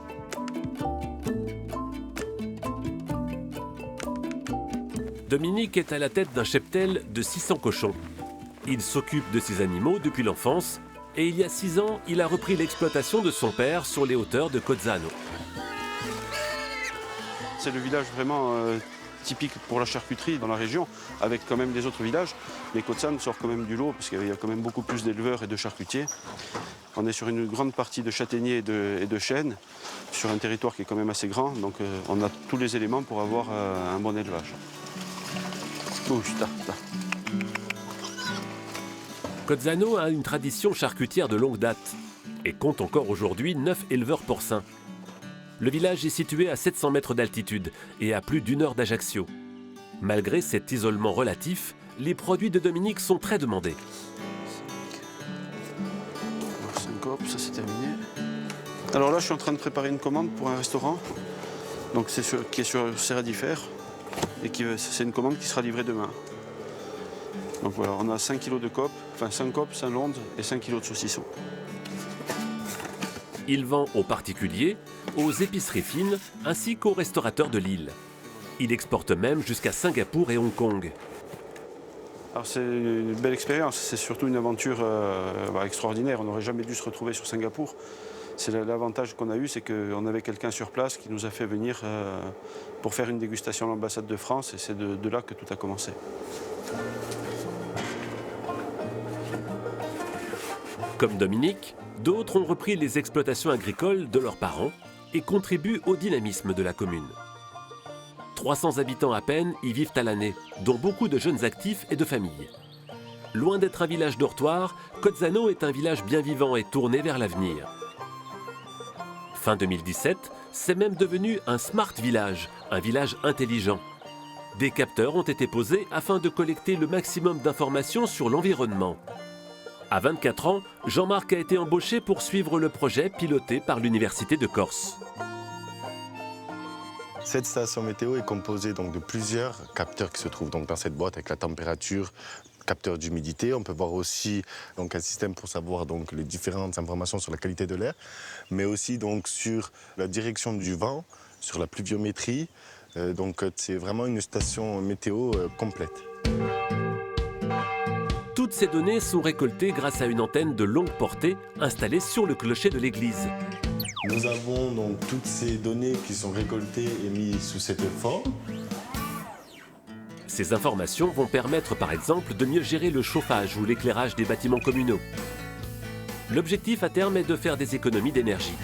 Dominique est à la tête d'un cheptel de 600 cochons. Il s'occupe de ces animaux depuis l'enfance et il y a 6 ans, il a repris l'exploitation de son père sur les hauteurs de Cozzano. C'est le village vraiment typique pour la charcuterie dans la région, avec quand même les autres villages. Mais Cozzano sort quand même du lot, parce qu'il y a quand même beaucoup plus d'éleveurs et de charcutiers. On est sur une grande partie de châtaigniers et de chênes, sur un territoire qui est quand même assez grand, donc on a tous les éléments pour avoir un bon élevage. Cozzano a une tradition charcutière de longue date et compte encore aujourd'hui 9 éleveurs porcins. Le village est situé à 700 mètres d'altitude et à plus d'1 heure d'Ajaccio. Malgré cet isolement relatif, les produits de Dominique sont très demandés. Syncope, ça c'est terminé. Alors là, je suis en train de préparer une commande pour un restaurant, donc qui est sur Serradifère, et c'est une commande qui sera livrée demain. Donc voilà, on a 5 kg de cope, enfin 5 copes, 5 londes et 5 kg de saucisson. Il vend aux particuliers, aux épiceries fines ainsi qu'aux restaurateurs de l'île. Il exporte même jusqu'à Singapour et Hong Kong. Alors c'est une belle expérience, c'est surtout une aventure extraordinaire. On n'aurait jamais dû se retrouver sur Singapour. C'est l'avantage qu'on a eu, c'est qu'on avait quelqu'un sur place qui nous a fait venir pour faire une dégustation à l'ambassade de France et c'est de là que tout a commencé. Comme Dominique, d'autres ont repris les exploitations agricoles de leurs parents et contribuent au dynamisme de la commune. 300 habitants à peine y vivent à l'année, dont beaucoup de jeunes actifs et de familles. Loin d'être un village dortoir, Cozzano est un village bien vivant et tourné vers l'avenir. Fin 2017, c'est même devenu un smart village, un village intelligent. Des capteurs ont été posés afin de collecter le maximum d'informations sur l'environnement. À 24 ans, Jean-Marc a été embauché pour suivre le projet piloté par l'Université de Corse. Cette station météo est composée donc de plusieurs capteurs qui se trouvent donc dans cette boîte avec la température, capteur d'humidité. On peut voir aussi donc un système pour savoir donc les différentes informations sur la qualité de l'air, mais aussi donc sur la direction du vent, sur la pluviométrie. Donc c'est vraiment une station météo complète. Toutes ces données sont récoltées grâce à une antenne de longue portée installée sur le clocher de l'église. Nous avons donc toutes ces données qui sont récoltées et mises sous cette forme. Ces informations vont permettre par exemple de mieux gérer le chauffage ou l'éclairage des bâtiments communaux. L'objectif à terme est de faire des économies d'énergie.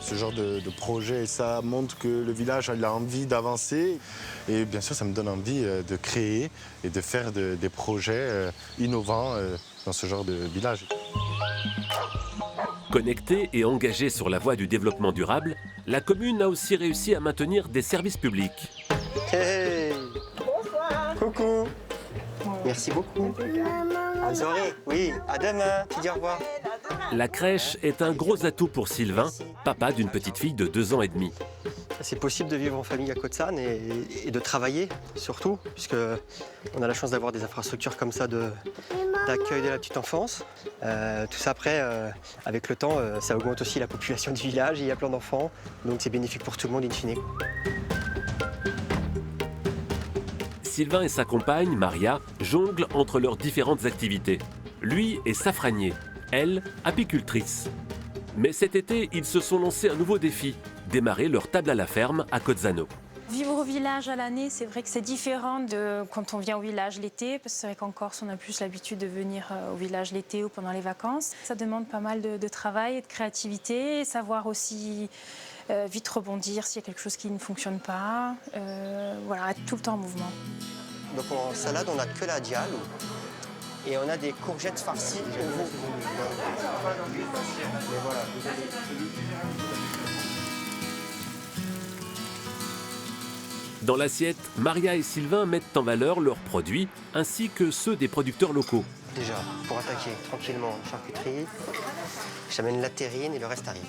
Ce genre de projet, ça montre que le village a envie d'avancer. Et bien sûr, ça me donne envie de créer et de faire des projets innovants dans ce genre de village. Connectée et engagée sur la voie du développement durable, la commune a aussi réussi à maintenir des services publics. Hey! Bonsoir! Coucou! Merci beaucoup. Bonne soirée. Oui, à demain. Tu dis au revoir. La crèche est un gros atout pour Sylvain, papa d'une petite fille de 2 ans et demi. C'est possible de vivre en famille à Cozzano et de travailler, surtout, puisqu'on a la chance d'avoir des infrastructures comme ça d'accueil de la petite enfance. Tout ça, après, avec le temps, ça augmente aussi la population du village, il y a plein d'enfants, donc c'est bénéfique pour tout le monde in fine. Sylvain et sa compagne, Maria, jonglent entre leurs différentes activités. Lui est safranier, elle, apicultrice. Mais cet été, ils se sont lancés un nouveau défi, démarrer leur table à la ferme à Cozzano. Vivre au village à l'année, c'est vrai que c'est différent de quand on vient au village l'été, parce que c'est vrai qu'en Corse, on a plus l'habitude de venir au village l'été ou pendant les vacances. Ça demande pas mal de travail et de créativité, et savoir aussi vite rebondir s'il y a quelque chose qui ne fonctionne pas. Voilà, être tout le temps en mouvement. Donc en salade, on n'a que la diale et on a des courgettes farcies au veau. Dans l'assiette, Maria et Sylvain mettent en valeur leurs produits ainsi que ceux des producteurs locaux. Déjà, pour attaquer tranquillement la charcuterie, j'amène la terrine et le reste arrive.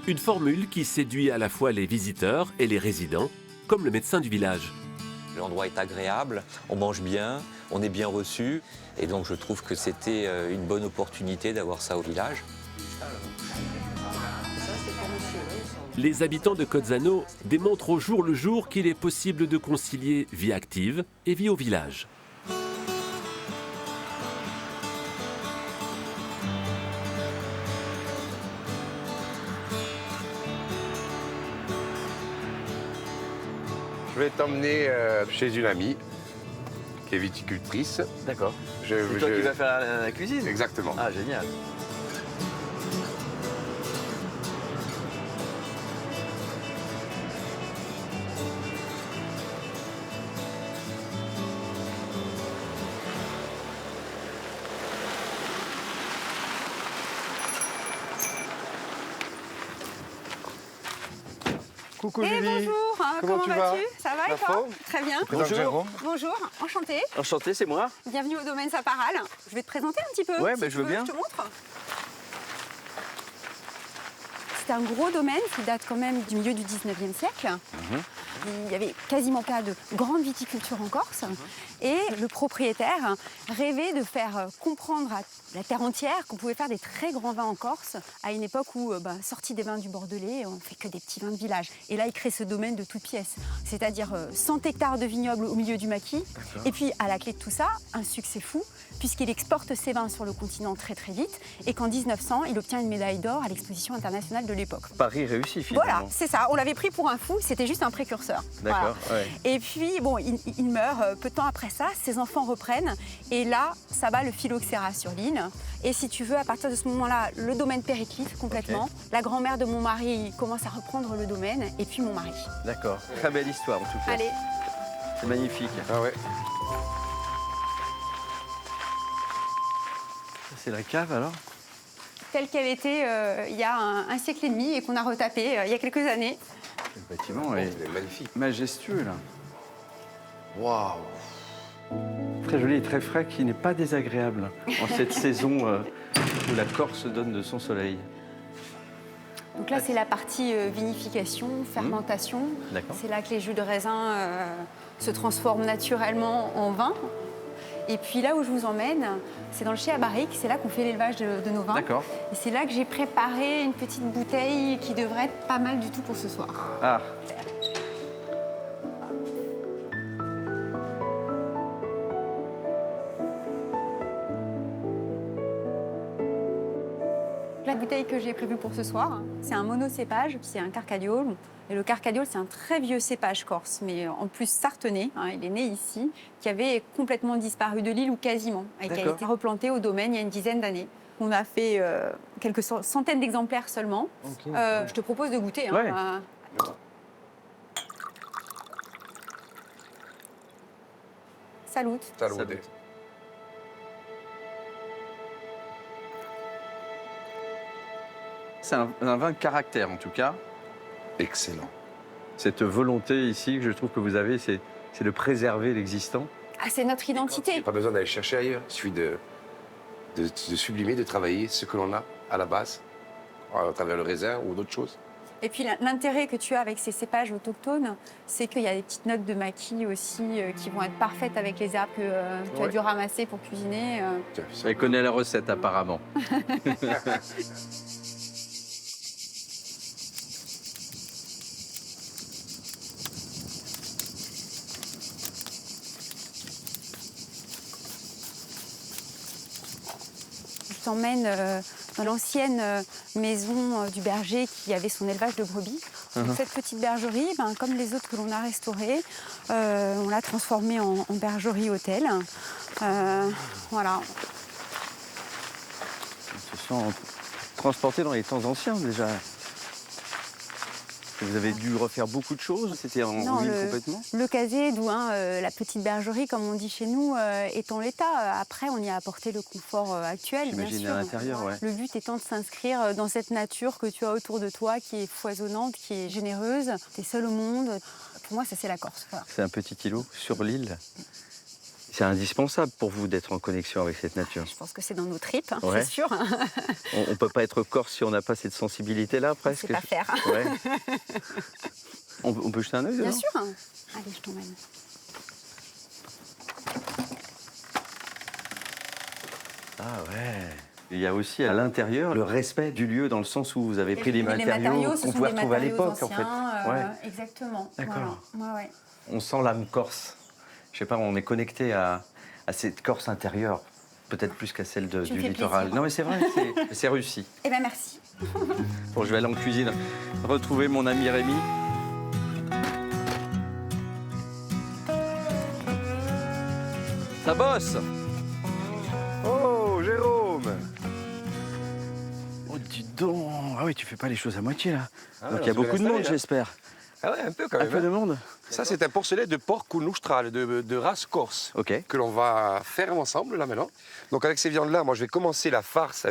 Une formule qui séduit à la fois les visiteurs et les résidents, comme le médecin du village. L'endroit est agréable, on mange bien, on est bien reçu. Et donc je trouve que c'était une bonne opportunité d'avoir ça au village. Les habitants de Cozzano démontrent au jour le jour qu'il est possible de concilier vie active et vie au village. Je vais t'emmener chez une amie qui est viticultrice. D'accord. C'est toi qui vas faire la cuisine? Exactement. Ah, génial. Coucou Et Julie. bonjour, Comment tu vas? Ça va La et toi? forme? Très bien. Bonjour. Bonjour, enchantée. Enchanté, c'est moi. Bienvenue au domaine Saparal. Je vais te présenter un petit peu. Ouais, si bah, tu je veux bien. Je te montre. C'est un gros domaine qui date quand même du milieu du 19e siècle. Il n'y avait quasiment pas de grande viticulture en Corse. Et le propriétaire rêvait de faire comprendre à la terre entière qu'on pouvait faire des très grands vins en Corse à une époque où, sorti des vins du Bordelais, on ne fait que des petits vins de village. Et là, il crée ce domaine de toutes pièces. C'est-à-dire 100 hectares de vignobles au milieu du maquis. Et puis, à la clé de tout ça, un succès fou, puisqu'il exporte ses vins sur le continent très très vite. Et qu'en 1900, il obtient une médaille d'or à l'exposition internationale de l'époque. Paris réussi finalement. Voilà, c'est ça. On l'avait pris pour un fou, c'était juste un précurseur. D'accord, Voilà. ouais. Et puis, bon, il meurt peu de temps après ça, ses enfants reprennent, et là, ça bat le phylloxéra sur l'île. Et si tu veux, à partir de ce moment-là, le domaine périclite complètement. Okay. La grand-mère de mon mari commence à reprendre le domaine, et puis mon mari. D'accord, très belle histoire en tout cas. Allez. C'est magnifique. Ah ouais. C'est la cave alors? Telle qu'elle était il y a un siècle et demi et qu'on a retapé il y a quelques années. Le bâtiment est magnifique, majestueux là. Waouh! Très joli et très frais, qui n'est pas désagréable en cette saison où la Corse donne de son soleil. Donc là, c'est la partie vinification, fermentation. C'est là que les jus de raisin se transforment naturellement en vin. Et puis là où je vous emmène, c'est dans le chai à barrique, c'est là qu'on fait l'élevage de nos vins. D'accord. Et c'est là que j'ai préparé une petite bouteille qui devrait être pas mal du tout pour ce soir. Ah. La bouteille que j'ai prévue pour ce soir, c'est un monocépage, c'est un carcadiol. Et le carcadiol, c'est un très vieux cépage corse, mais en plus sartenais, il est né ici, qui avait complètement disparu de l'île ou quasiment, et qui a été replanté au domaine il y a une dizaine d'années. On a fait quelques centaines d'exemplaires seulement. Okay. Je te propose de goûter. Ouais. Salut. Salut. C'est un vin de caractère en tout cas. Excellent. Cette volonté ici que je trouve que vous avez, c'est de préserver l'existant. Ah, c'est notre identité. Pas besoin d'aller chercher ailleurs. Il suffit de sublimer, de travailler ce que l'on a à la base, à travers le raisin ou d'autres choses. Et puis l'intérêt que tu as avec ces cépages autochtones, c'est qu'il y a des petites notes de maquis aussi qui vont être parfaites avec les herbes que tu as dû ramasser pour cuisiner. Elle connaît la recette apparemment. Je t'emmène dans l'ancienne maison du berger qui avait son élevage de brebis. Donc, cette petite bergerie, comme les autres que l'on a restaurées, on l'a transformée en bergerie hôtel. Voilà. Ils se sont transportés dans les temps anciens déjà. Vous avez dû refaire beaucoup de choses, c'était en ruine complètement? Le casier, d'où la petite bergerie, comme on dit chez nous, est en l'état. Après, on y a apporté le confort actuel, bien J'imagine sûr. à l'intérieur, ouais. Le but étant de s'inscrire dans cette nature que tu as autour de toi, qui est foisonnante, qui est généreuse. Tu es seul au monde. Pour moi, ça, c'est la Corse. Voilà. C'est un petit îlot sur l'île. C'est indispensable pour vous d'être en connexion avec cette nature. Je pense que c'est dans nos tripes, hein, Ouais. c'est sûr. On ne peut pas être corse si on n'a pas cette sensibilité-là, presque. C'est pas faire. Ouais. On peut jeter un œil dedans? Bien sûr. Allez, je t'emmène. Ah ouais. Il y a aussi à l'intérieur le respect du lieu dans le sens où vous avez pris des matériaux qu'on pouvait retrouver à l'époque en fait. Ouais. Exactement. D'accord. Voilà. Ouais. On sent l'âme corse. Je sais pas, on est connecté à cette Corse intérieure, peut-être plus qu'à celle du littoral. plaisir. Non mais c'est vrai, c'est réussi. Eh bien, merci. Bon, je vais aller en cuisine retrouver mon ami Rémi. Ça bosse. Oh, Jérôme. Oh, dis donc. Ah oui, tu fais pas les choses à moitié là. Ah, donc il y a beaucoup de monde, j'espère. Ah ouais, un peu quand même. Un peu de monde. Ça, c'est un porcelet de porc noustral, de race corse, que l'on va faire ensemble là maintenant. Donc avec ces viandes-là, moi je vais commencer la farce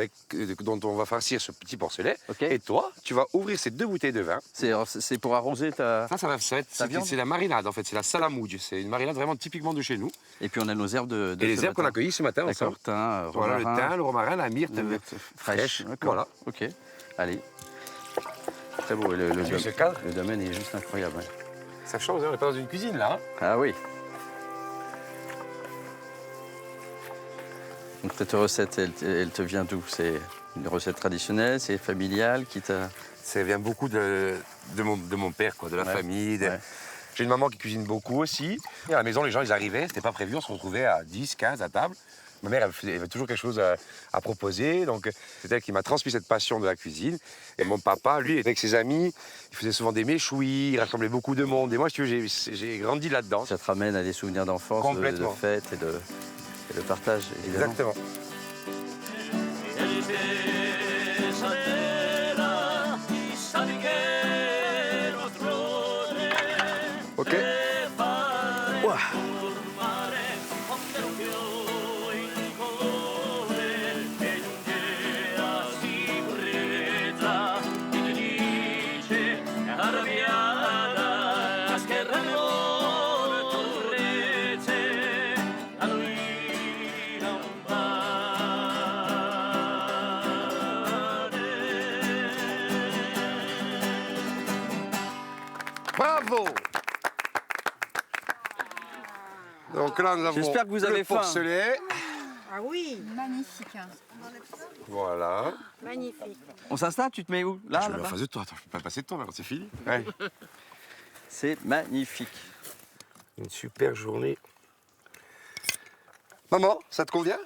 dont on va farcir ce petit porcelet. Et toi, tu vas ouvrir ces 2 bouteilles de vin. C'est pour arroser ta... Ça va être c'est la marinade en fait, c'est la salamouge. C'est une marinade vraiment typiquement de chez nous. Et puis on a nos herbes de Et les ce herbes qu'on a matin. cueillies ce matin ensemble. Thym, voilà, le romarin. thym, le romarin, la myrte fraîche. Voilà. Ok, allez. Très beau, le domaine est juste incroyable. Ouais. Ça change, on n'est pas dans une cuisine là. Ah oui. Donc cette recette, elle te vient d'où? C'est une recette traditionnelle, c'est familiale qui t'a... Ça vient beaucoup de mon père, quoi, de la famille. J'ai une maman qui cuisine beaucoup aussi. Et à la maison, les gens, ils arrivaient, c'était pas prévu, on se retrouvait à 10, 15 à table. Ma mère, elle avait toujours quelque chose à proposer, donc c'est elle qui m'a transmis cette passion de la cuisine. Et mon papa, lui, avec ses amis, il faisait souvent des méchouis, il rassemblait beaucoup de monde. Et moi, j'ai grandi là-dedans. Ça te ramène à des souvenirs d'enfance, de fêtes et de partage, évidemment. Exactement. Ok. Ouah. Bravo! Donc là, nous avons J'espère que vous avez le faim. porcelet. Ah oui, magnifique. Voilà. Magnifique. On s'installe, tu te mets où? Là, Je me là-bas en face de toi, attends, je peux pas passer de toi, maintenant c'est fini. Ouais. C'est magnifique. Une super journée. Maman, ça te convient?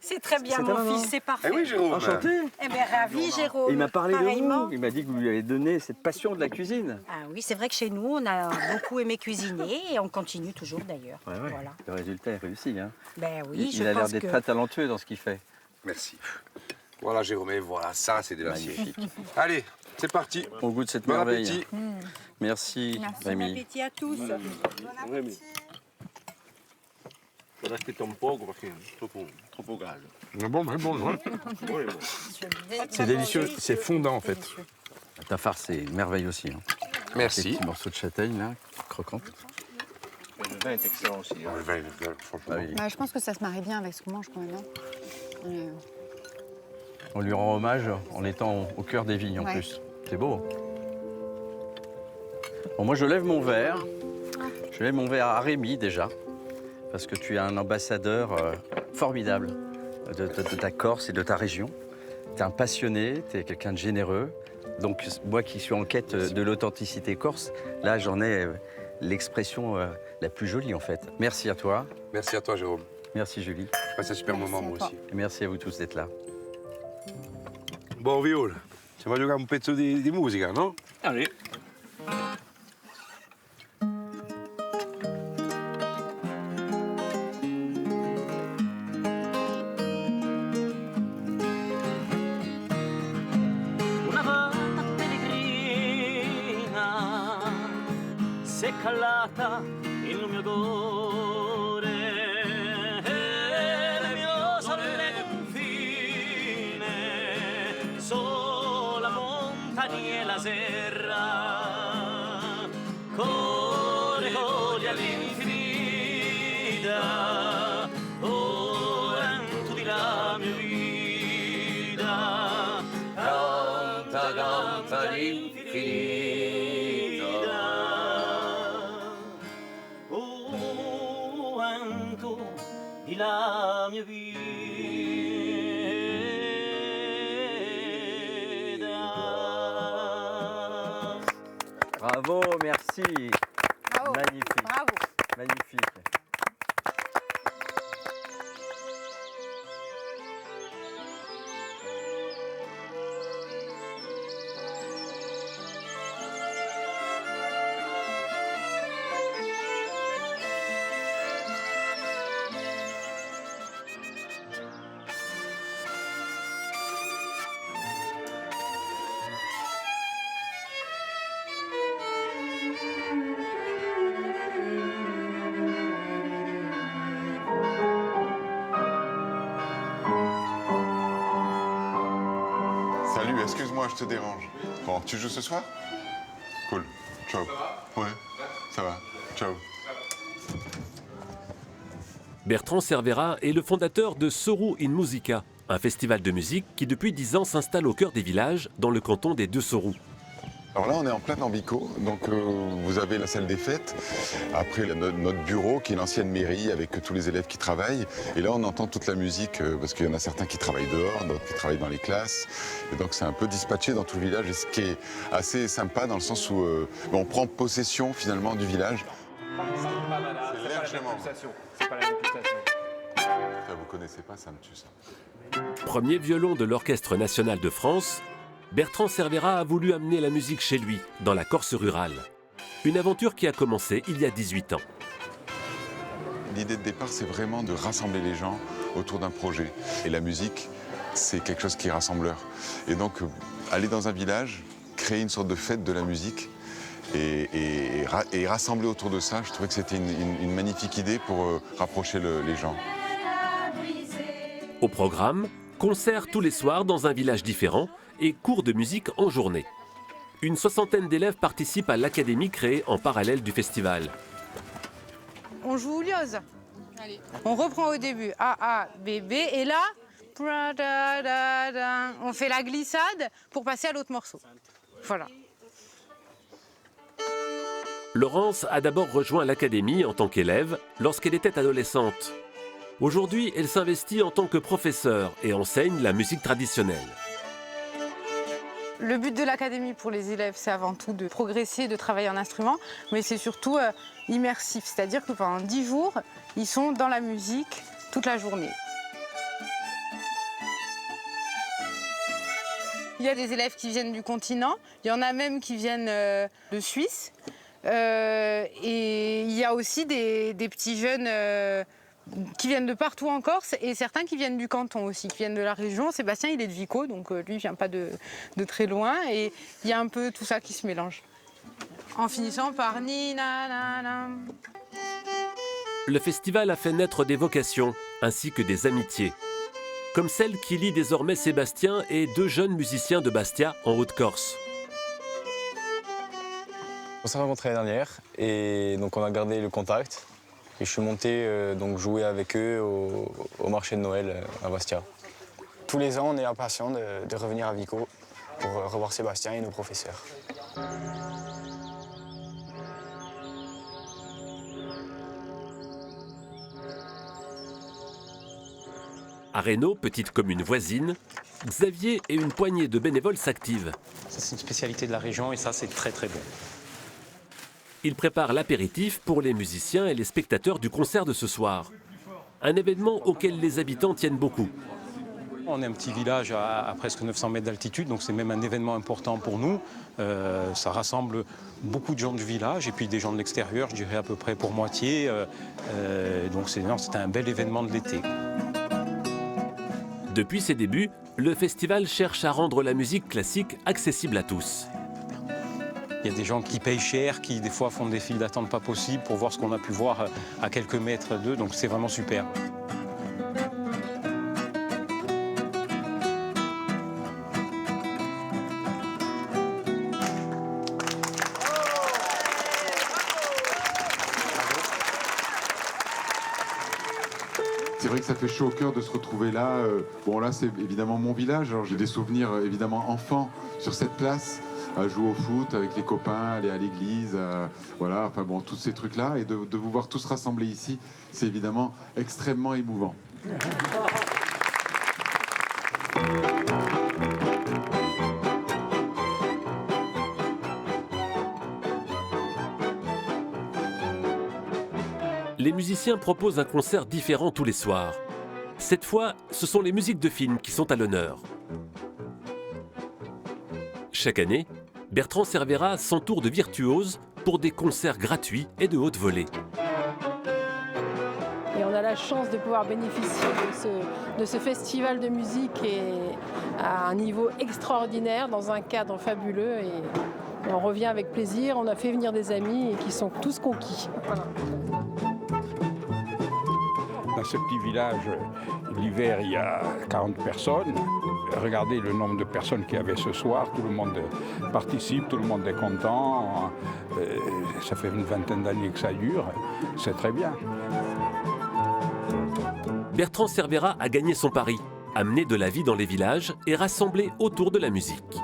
C'est très bien, C'est ta mon maman. fils, c'est parfait. Eh oui, Jérôme. Enchanté. Eh bien, ravi, Jérôme. Il m'a parlé de Pareillement. vous, il m'a dit que vous lui avez donné cette passion de la cuisine. Ah oui, c'est vrai que chez nous, on a beaucoup aimé cuisiner et on continue toujours d'ailleurs. Ouais, ouais. Voilà. Le résultat est réussi. Hein. Ben oui, Il a l'air d'être très talentueux dans ce qu'il fait. Merci. Voilà, Jérôme, et voilà, ça, c'est de l'acier. Magnifique. Allez, c'est parti. On goûte cette Bon merveille. appétit. Merci, Bon Rémi. appétit à tous. Bon appétit. C'est délicieux, c'est fondant en fait. Ta farce est une merveille aussi. Hein. Merci. Des petits morceaux de châtaigne là, croquants. Le vin est excellent aussi. Le vin est franchement. Bah, je pense que ça se marie bien avec ce qu'on mange quand même. Hein. On lui rend hommage en étant au cœur des vignes en Ouais. plus. C'est beau. Bon, moi je lève mon verre. Je lève mon verre à Rémi déjà. Parce que tu es un ambassadeur formidable de ta Corse et de ta région. Tu es un passionné, tu es quelqu'un de généreux. Donc moi qui suis en quête de l'authenticité corse, là j'en ai l'expression la plus jolie en fait. Merci à toi. Merci à toi, Jérôme. Merci Julie. J'ai passé un super moment moi aussi. Et merci à vous tous d'être là. Bon, Viol, ci voglio giocare un pezzo di musica, no? Allez. si è calata il mio cuore, e le mie sorelle confine, sola montagna e la serra, cuore, cuore all'infinita, ora tu di la mia vita, canta, canta l'infinita. La mia vita. Bravo, merci. Bravo. Magnifique. Bravo. Magnifique. Salut, excuse-moi, je te dérange. Bon, tu joues ce soir? Cool. Ciao. Ouais, ça va. Ciao. Bertrand Cervera est le fondateur de Sorou in Musica, un festival de musique qui depuis 10 ans s'installe au cœur des villages dans le canton des Deux-Sorous. Alors là, on est en plein Ambico, donc vous avez la salle des fêtes. Après, il y a notre bureau qui est l'ancienne mairie avec tous les élèves qui travaillent. Et là, on entend toute la musique parce qu'il y en a certains qui travaillent dehors, d'autres qui travaillent dans les classes. Et donc, c'est un peu dispatché dans tout le village. Et ce qui est assez sympa dans le sens où on prend possession finalement du village. C'est pas la même pulsation. C'est pas la même pulsation. Ça, vous connaissez pas, ça me tue ça. Premier violon de l'Orchestre national de France, Bertrand Cervera a voulu amener la musique chez lui, dans la Corse rurale. Une aventure qui a commencé il y a 18 ans. L'idée de départ, c'est vraiment de rassembler les gens autour d'un projet. Et la musique, c'est quelque chose qui est rassembleur. Et donc, aller dans un village, créer une sorte de fête de la musique et rassembler autour de ça, je trouvais que c'était une magnifique idée pour rapprocher les gens. Au programme, concerts tous les soirs dans un village différent et cours de musique en journée. Une soixantaine d'élèves participent à l'académie créée en parallèle du festival. On joue Liose. On reprend au début. A, A, B, B. Et là, on fait la glissade pour passer à l'autre morceau. Voilà. Laurence a d'abord rejoint l'académie en tant qu'élève lorsqu'elle était adolescente. Aujourd'hui, elle s'investit en tant que professeure et enseigne la musique traditionnelle. Le but de l'académie pour les élèves, c'est avant tout de progresser, de travailler en instrument, mais c'est surtout immersif, c'est-à-dire que pendant 10 jours, ils sont dans la musique toute la journée. Il y a des élèves qui viennent du continent, il y en a même qui viennent de Suisse, et il y a aussi des petits jeunes qui viennent de partout en Corse et certains qui viennent du canton aussi, qui viennent de la région. Sébastien, il est de Vico, donc lui, il vient pas de très loin. Et il y a un peu tout ça qui se mélange. En finissant par ni na na na. Le festival a fait naître des vocations ainsi que des amitiés. Comme celle qui lie désormais Sébastien et 2 jeunes musiciens de Bastia en Haute-Corse. On s'est rencontrés l'année dernière et donc on a gardé le contact. Et je suis monté donc jouer avec eux au marché de Noël à Bastia. Tous les ans, on est impatient de revenir à Vico pour revoir Sébastien et nos professeurs. À Reynaud, petite commune voisine, Xavier et une poignée de bénévoles s'activent. Ça, c'est une spécialité de la région et ça, c'est très très bon. Ils préparent l'apéritif pour les musiciens et les spectateurs du concert de ce soir. Un événement auquel les habitants tiennent beaucoup. On est un petit village à presque 900 mètres d'altitude, donc c'est même un événement important pour nous. Ça rassemble beaucoup de gens du village et puis des gens de l'extérieur, je dirais à peu près pour moitié. Donc c'est un bel événement de l'été. Depuis ses débuts, le festival cherche à rendre la musique classique accessible à tous. Il y a des gens qui payent cher, qui des fois font des files d'attente pas possibles pour voir ce qu'on a pu voir à quelques mètres d'eux, donc c'est vraiment super. C'est vrai que ça fait chaud au cœur de se retrouver là. Bon, là, c'est évidemment mon village. Alors, j'ai des souvenirs, évidemment, enfants sur cette place, à jouer au foot avec les copains, aller à l'église, voilà, enfin bon, tous ces trucs-là. Et de vous voir tous rassemblés ici, c'est évidemment extrêmement émouvant. Les musiciens proposent un concert différent tous les soirs. Cette fois, ce sont les musiques de films qui sont à l'honneur. Chaque année, Bertrand Cervera s'entoure de virtuoses pour des concerts gratuits et de haute volée. Et on a la chance de pouvoir bénéficier de ce festival de musique à un niveau extraordinaire, dans un cadre fabuleux. Et on revient avec plaisir, on a fait venir des amis et qui sont tous conquis. Voilà. Dans ce petit village, l'hiver, il y a 40 personnes. Regardez le nombre de personnes qu'il y avait ce soir. Tout le monde participe, tout le monde est content. Ça fait une vingtaine d'années que ça dure. C'est très bien. Bertrand Cervera a gagné son pari, amener de la vie dans les villages et rassembler autour de la musique.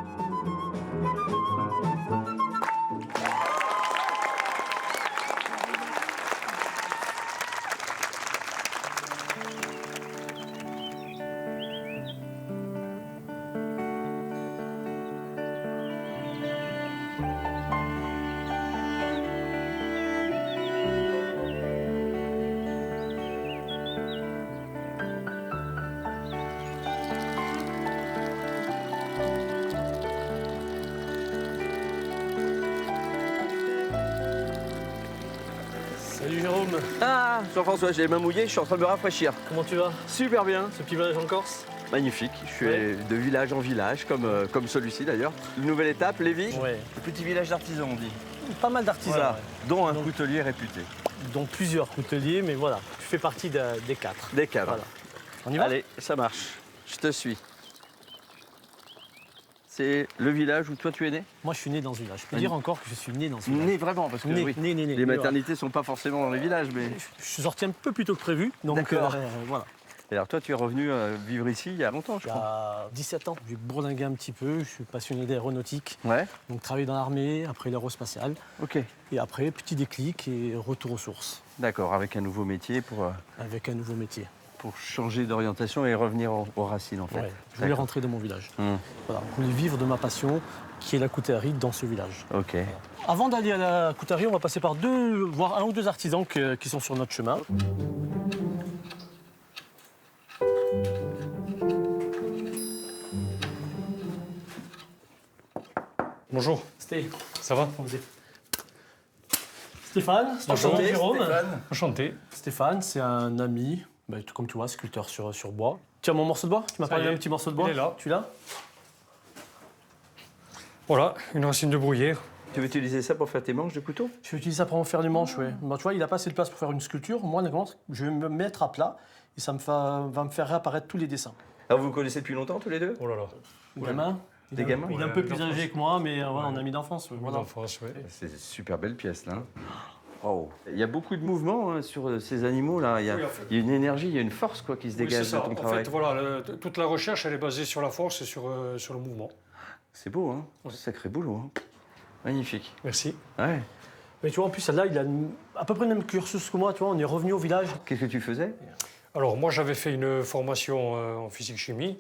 Salut Jérôme. Ah, Jean-François, j'ai les mains mouillées, je suis en train de me rafraîchir. Comment tu vas? Super bien. Ce petit village en Corse? Magnifique, je suis de village en village, comme celui-ci d'ailleurs. Une nouvelle étape, Lévi. Ouais. Petit village d'artisans, on dit. Pas mal d'artisans, Voilà. ouais. Dont un coutelier réputé. Dont plusieurs couteliers, mais voilà, tu fais partie des 4. Des 4. Voilà. On y va? Allez, ça marche. Je te suis. C'est le village où toi tu es né? Moi je suis né dans ce village. Je peux dire encore que je suis né dans ce village. Né vraiment, parce que oui, les maternités ne sont pas forcément dans les villages. Mais... Je suis sorti un peu plus tôt que prévu, donc voilà. Et alors toi tu es revenu vivre ici il y a longtemps, je crois. Il y a 17 ans. J'ai bourlingué un petit peu, je suis passionné d'aéronautique. Ouais. Donc travaillé dans l'armée, après l'aérospatiale. Ok. Et après, petit déclic et retour aux sources. D'accord, avec un nouveau métier pour... Avec un nouveau métier. Pour changer d'orientation et revenir aux racines en fait. Ouais, je voulais rentrer dans mon village. Voilà, je voulais vivre de ma passion, qui est la coutellerie, dans ce village. Ok. Voilà. Avant d'aller à la coutellerie, on va passer par voire un ou deux artisans qui sont sur notre chemin. Bonjour. Ça va? Stéphane, Enchanté, Jérôme. Stéphane. Enchanté. Stéphane, c'est un ami, comme tu vois, sculpteur sur bois. Tiens, mon morceau de bois, tu m'as parlé d'un petit morceau de bois. Il est là. Tu l'as? Voilà, une racine de bruyère. Tu veux utiliser ça pour faire tes manches de couteau? Je vais utiliser ça pour faire des manches, oui. Bon, tu vois, il n'a pas assez de place pour faire une sculpture. Moi, je vais me mettre à plat et ça va me faire réapparaître tous les dessins. Alors vous vous connaissez depuis longtemps tous les deux? Oh là là. Gamin. Des gamins? Il est un peu plus âgé que moi, mais voilà, on a mis d'enfance. Voilà. D'enfance, oui. C'est une super belle pièce là. Oh. Il y a beaucoup de mouvements sur ces animaux-là. Il y a une énergie, il y a une force quoi, qui se dégage de ton travail. En fait, voilà, toute la recherche, elle est basée sur la force et sur le mouvement. C'est beau, hein? Ouais. Sacré boulot. Hein? Magnifique. Merci. Ouais. Mais tu vois, en plus, celle-là, il a à peu près le même cursus que moi. Tu vois, on est revenu au village. Qu'est-ce que tu faisais? Alors, moi, j'avais fait une formation en physique-chimie.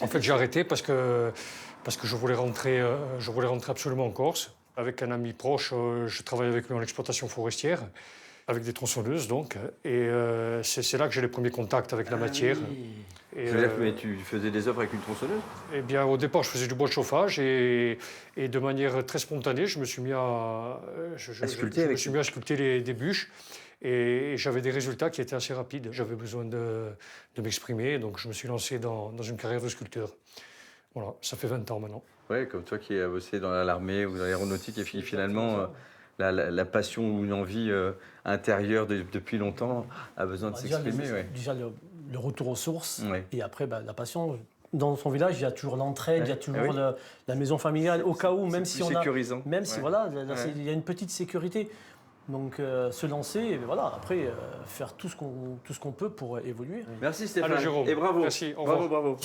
En fait, j'ai arrêté parce que je voulais rentrer absolument en Corse. Avec un ami proche, je travaille avec lui en exploitation forestière, avec des tronçonneuses donc. Et c'est là que j'ai les premiers contacts avec la matière. Oui. Mais tu faisais des œuvres avec une tronçonneuse? Eh bien, au départ, je faisais du bois de chauffage et de manière très spontanée, je me suis mis à sculpter des bûches. Et j'avais des résultats qui étaient assez rapides. J'avais besoin de m'exprimer, donc je me suis lancé dans une carrière de sculpteur. Voilà, ça fait 20 ans maintenant. Oui, comme toi qui as bossé dans l'armée ou dans l'aéronautique et finalement la passion ou une envie intérieure depuis longtemps a besoin de s'exprimer. Déjà le retour aux sources et après la passion. Dans son village, il y a toujours l'entraide, il y a toujours la maison familiale, au cas où, même si on a... sécurisant. Même si, voilà, il y a une petite sécurité. Donc se lancer, et voilà, après faire tout ce qu'on peut pour évoluer. Merci Stéphane. Allez, Jérôme. Et bravo. Merci, au revoir. Bravo.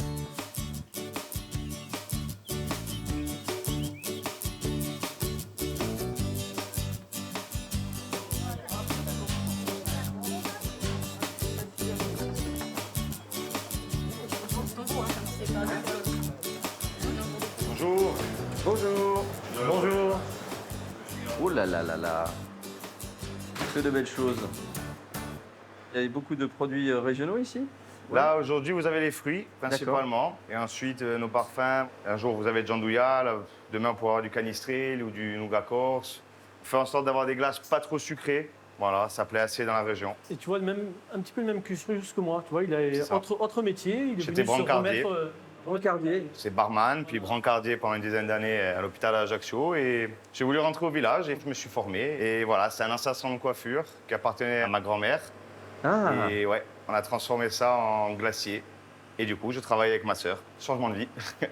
Bonjour. Bonjour. Bonjour. Oh là là là là. Que de belles choses. Il y a beaucoup de produits régionaux ici? Là, aujourd'hui, vous avez les fruits, principalement. Et ensuite, nos parfums. Un jour, vous avez le giandouya. Demain, on pourra avoir du canistril ou du nougat corse. On fait en sorte d'avoir des glaces pas trop sucrées. Voilà, ça plaît assez dans la région. Et tu vois, un petit peu le même cursus que moi. Tu vois, il a autre métier. J'étais brancardier. Brancardier. C'est barman, puis brancardier pendant une dizaine d'années à l'hôpital Ajaccio. Et j'ai voulu rentrer au village et je me suis formé. Et voilà, c'est un ancien salon de coiffure qui appartenait à ma grand-mère. Ah. Et ouais, on a transformé ça en glacier. Et du coup, je travaille avec ma sœur. Changement de vie.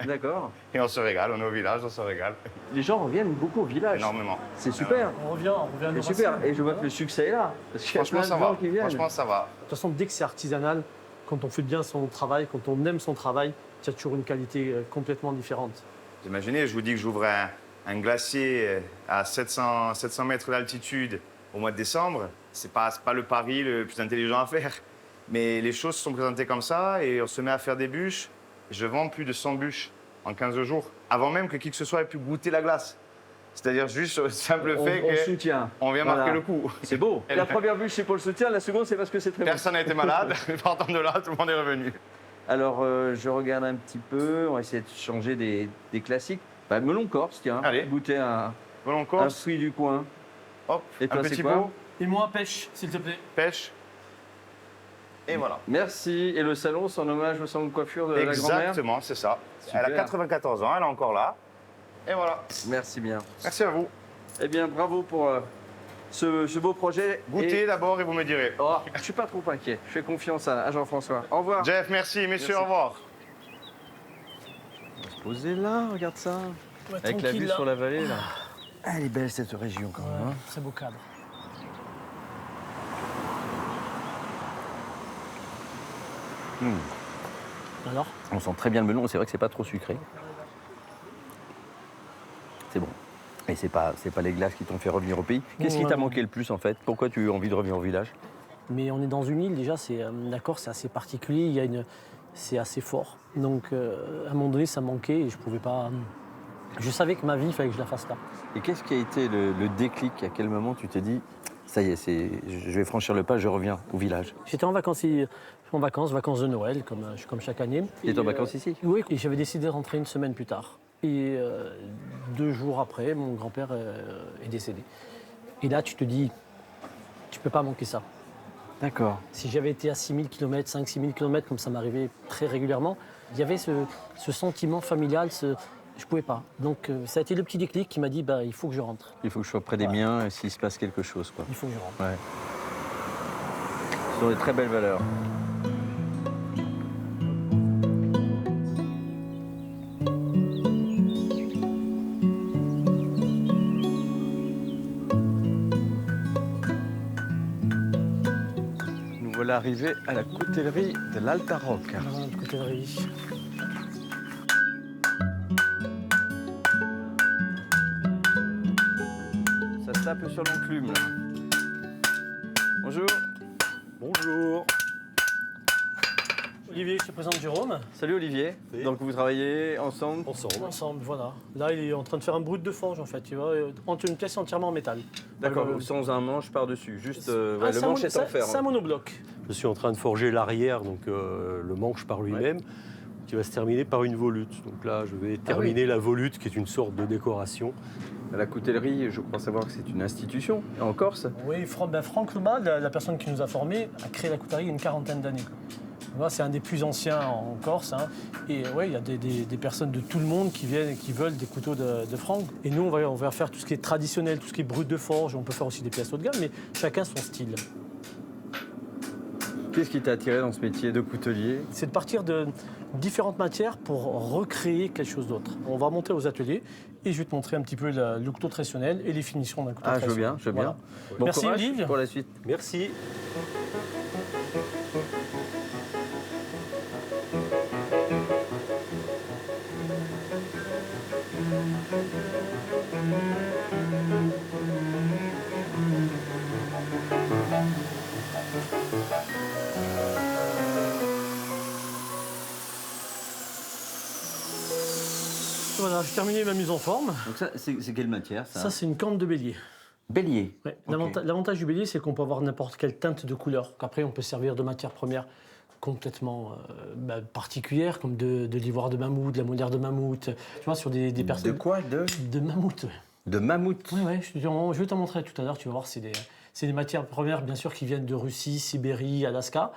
D'accord. Et on se régale, on est au village, on se régale. Les gens reviennent beaucoup au village. Énormément. C'est super. On revient à nos C'est super. racines. Et je vois que le succès est là. Parce qu'il y a Franchement, plein de ça gens va. qui viennent. Franchement, ça va. De toute façon, dès que c'est artisanal, quand on fait bien son travail, quand on aime son travail, il y a toujours une qualité complètement différente. Vous imaginez, je vous dis que j'ouvre un glacier à 700 mètres d'altitude au mois de décembre. C'est pas le pari le plus intelligent à faire. Mais les choses se sont présentées comme ça et on se met à faire des bûches. Je vends plus de 100 bûches en 15 jours, avant même que qui que ce soit ait pu goûter la glace. C'est-à-dire juste le simple fait qu'on vient marquer le coup. C'est beau. La première bûche, c'est pour le soutien. La seconde, c'est parce que c'est très Personne n'a été malade. Partant de là, tout le monde est revenu. Alors, je regarde un petit peu. On va essayer de changer des classiques. Melon corse, tiens. Allez. Goûter un fruit du coin. Hop, et toi, un petit quoi pot. Et moi, pêche, s'il te plaît. Pêche. Et voilà. Merci. Et le salon, c'est en hommage au salon de coiffure de la grand-mère? Exactement, c'est ça. Super. Elle a 94 ans, elle est encore là. Et voilà. Merci bien. Merci à vous. Eh bien, bravo pour ce beau projet. Goûtez d'abord et vous me direz. Oh, je ne suis pas trop inquiet. Je fais confiance à Jean-François. Au revoir. Jeff, merci. Messieurs, au revoir. On va se poser là, regarde ça. Ouais, avec la vue là. sur la vallée, là. Elle est belle, cette région, quand même. Très beau cadre. Alors? On sent très bien le melon, c'est vrai que c'est pas trop sucré. C'est bon. Et c'est pas les glaces qui t'ont fait revenir au pays. Qu'est-ce qui t'a manqué le plus en fait? Pourquoi tu as envie de revenir au village? Mais on est dans une île déjà, d'accord, c'est assez particulier, c'est assez fort. Donc à un moment donné, ça manquait et je pouvais pas. Je savais que ma vie, il fallait que je la fasse là. Et qu'est-ce qui a été le déclic? À quel moment tu t'es dit, ça y est, je vais franchir le pas, je reviens au village? J'étais en vacances de Noël, comme chaque année. Tu étais en vacances ici? Oui, et j'avais décidé de rentrer une semaine plus tard. Et 2 jours après, mon grand-père est décédé. Et là, tu te dis, tu peux pas manquer ça. D'accord. Si j'avais été à 6000 km, 5-6000 km, comme ça m'arrivait très régulièrement, il y avait ce sentiment familial, je pouvais pas. Donc ça a été le petit déclic qui m'a dit, il faut que je rentre. Il faut que je sois près des miens s'il se passe quelque chose, quoi. Il faut que je rentre. Ouais. Ce sont des très belles valeurs. Nous voilà arrivés à la coutellerie de l'Alta Rocca. La coutellerie. Ça se tape sur l'enclume, là. Bonjour. Bonjour. Olivier, je te présente Jérôme. Salut Olivier. Oui. Donc vous travaillez ensemble? Ensemble, voilà. Là, il est en train de faire un brut de forge, en fait, tu vois, une pièce entièrement en métal. D'accord, sans un manche par-dessus, juste le manche est en fer. C'est un monobloc. Je suis en train de forger l'arrière, donc le manche par lui-même, qui va se terminer par une volute. Donc là, je vais terminer la volute, qui est une sorte de décoration. La coutellerie, je crois savoir que c'est une institution en Corse. Oui, Franck Lema, la personne qui nous a formés, a créé la coutellerie il y a une 40aine d'années. Voilà, c'est un des plus anciens en Corse. Hein. Et ouais, il y a des personnes de tout le monde qui viennent et qui veulent des couteaux de franc. Et nous, on va faire tout ce qui est traditionnel, tout ce qui est brut de forge. On peut faire aussi des pièces haut de gamme, mais chacun son style. Qu'est-ce qui t'a attiré dans ce métier de coutelier? C'est de partir de différentes matières pour recréer quelque chose d'autre. On va monter aux ateliers et je vais te montrer un petit peu le couteau traditionnel et les finitions d'un couteau traditionnel. Je veux bien. Voilà. Bon Merci courage Olivier. pour la suite. Merci. Voilà, j'ai terminé ma mise en forme. Donc ça, c'est quelle matière ça? Ça, c'est une corne de bélier. Bélier. Ouais. Okay. L'avantage du bélier, c'est qu'on peut avoir n'importe quelle teinte de couleur. Après, on peut servir de matière première complètement particulière, comme de l'ivoire de mammouth, de la molaire de mammouth. Tu vois, sur des personnes... De quoi? De mammouth. De mammouth? Oui, je vais t'en montrer tout à l'heure. Tu vas voir, c'est des matières premières, bien sûr, qui viennent de Russie, Sibérie, Alaska.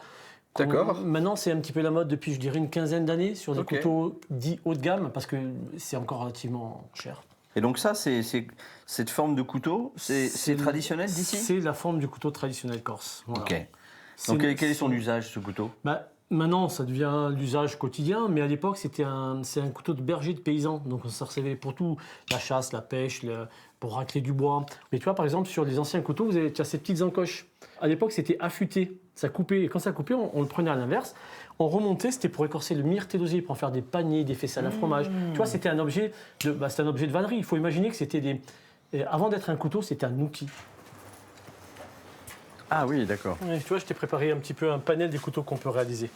D'accord. Maintenant, c'est un petit peu la mode depuis, je dirais, une quinzaine d'années sur des couteaux dits haut de gamme, parce que c'est encore relativement cher. Et donc ça, cette forme de couteau, c'est traditionnel d'ici? C'est la forme du couteau traditionnel corse. Voilà. Ok. Donc quel est son usage, ce couteau? Maintenant, ça devient l'usage quotidien, mais à l'époque, c'est un couteau de berger de paysan. Donc ça servait pour tout, la chasse, la pêche, pour racler du bois. Mais tu vois, par exemple, sur les anciens couteaux, tu as ces petites encoches. À l'époque, c'était affûté. Ça coupait, et quand ça coupait, on le prenait à l'inverse. On remontait, c'était pour écorcer le myrte et l'osier, pour en faire des paniers, des faisselles à fromage. Tu vois, c'était un objet de vannerie. Il faut imaginer que c'était avant d'être un couteau, c'était un outil. Ah oui, d'accord. Tu vois, je t'ai préparé un petit peu un panel des couteaux qu'on peut réaliser.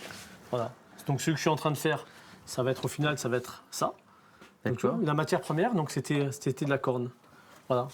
Voilà. Donc celui que je suis en train de faire, ça va être au final, ça va être ça. Donc, tu vois, la matière première, donc c'était de la corne. Voilà.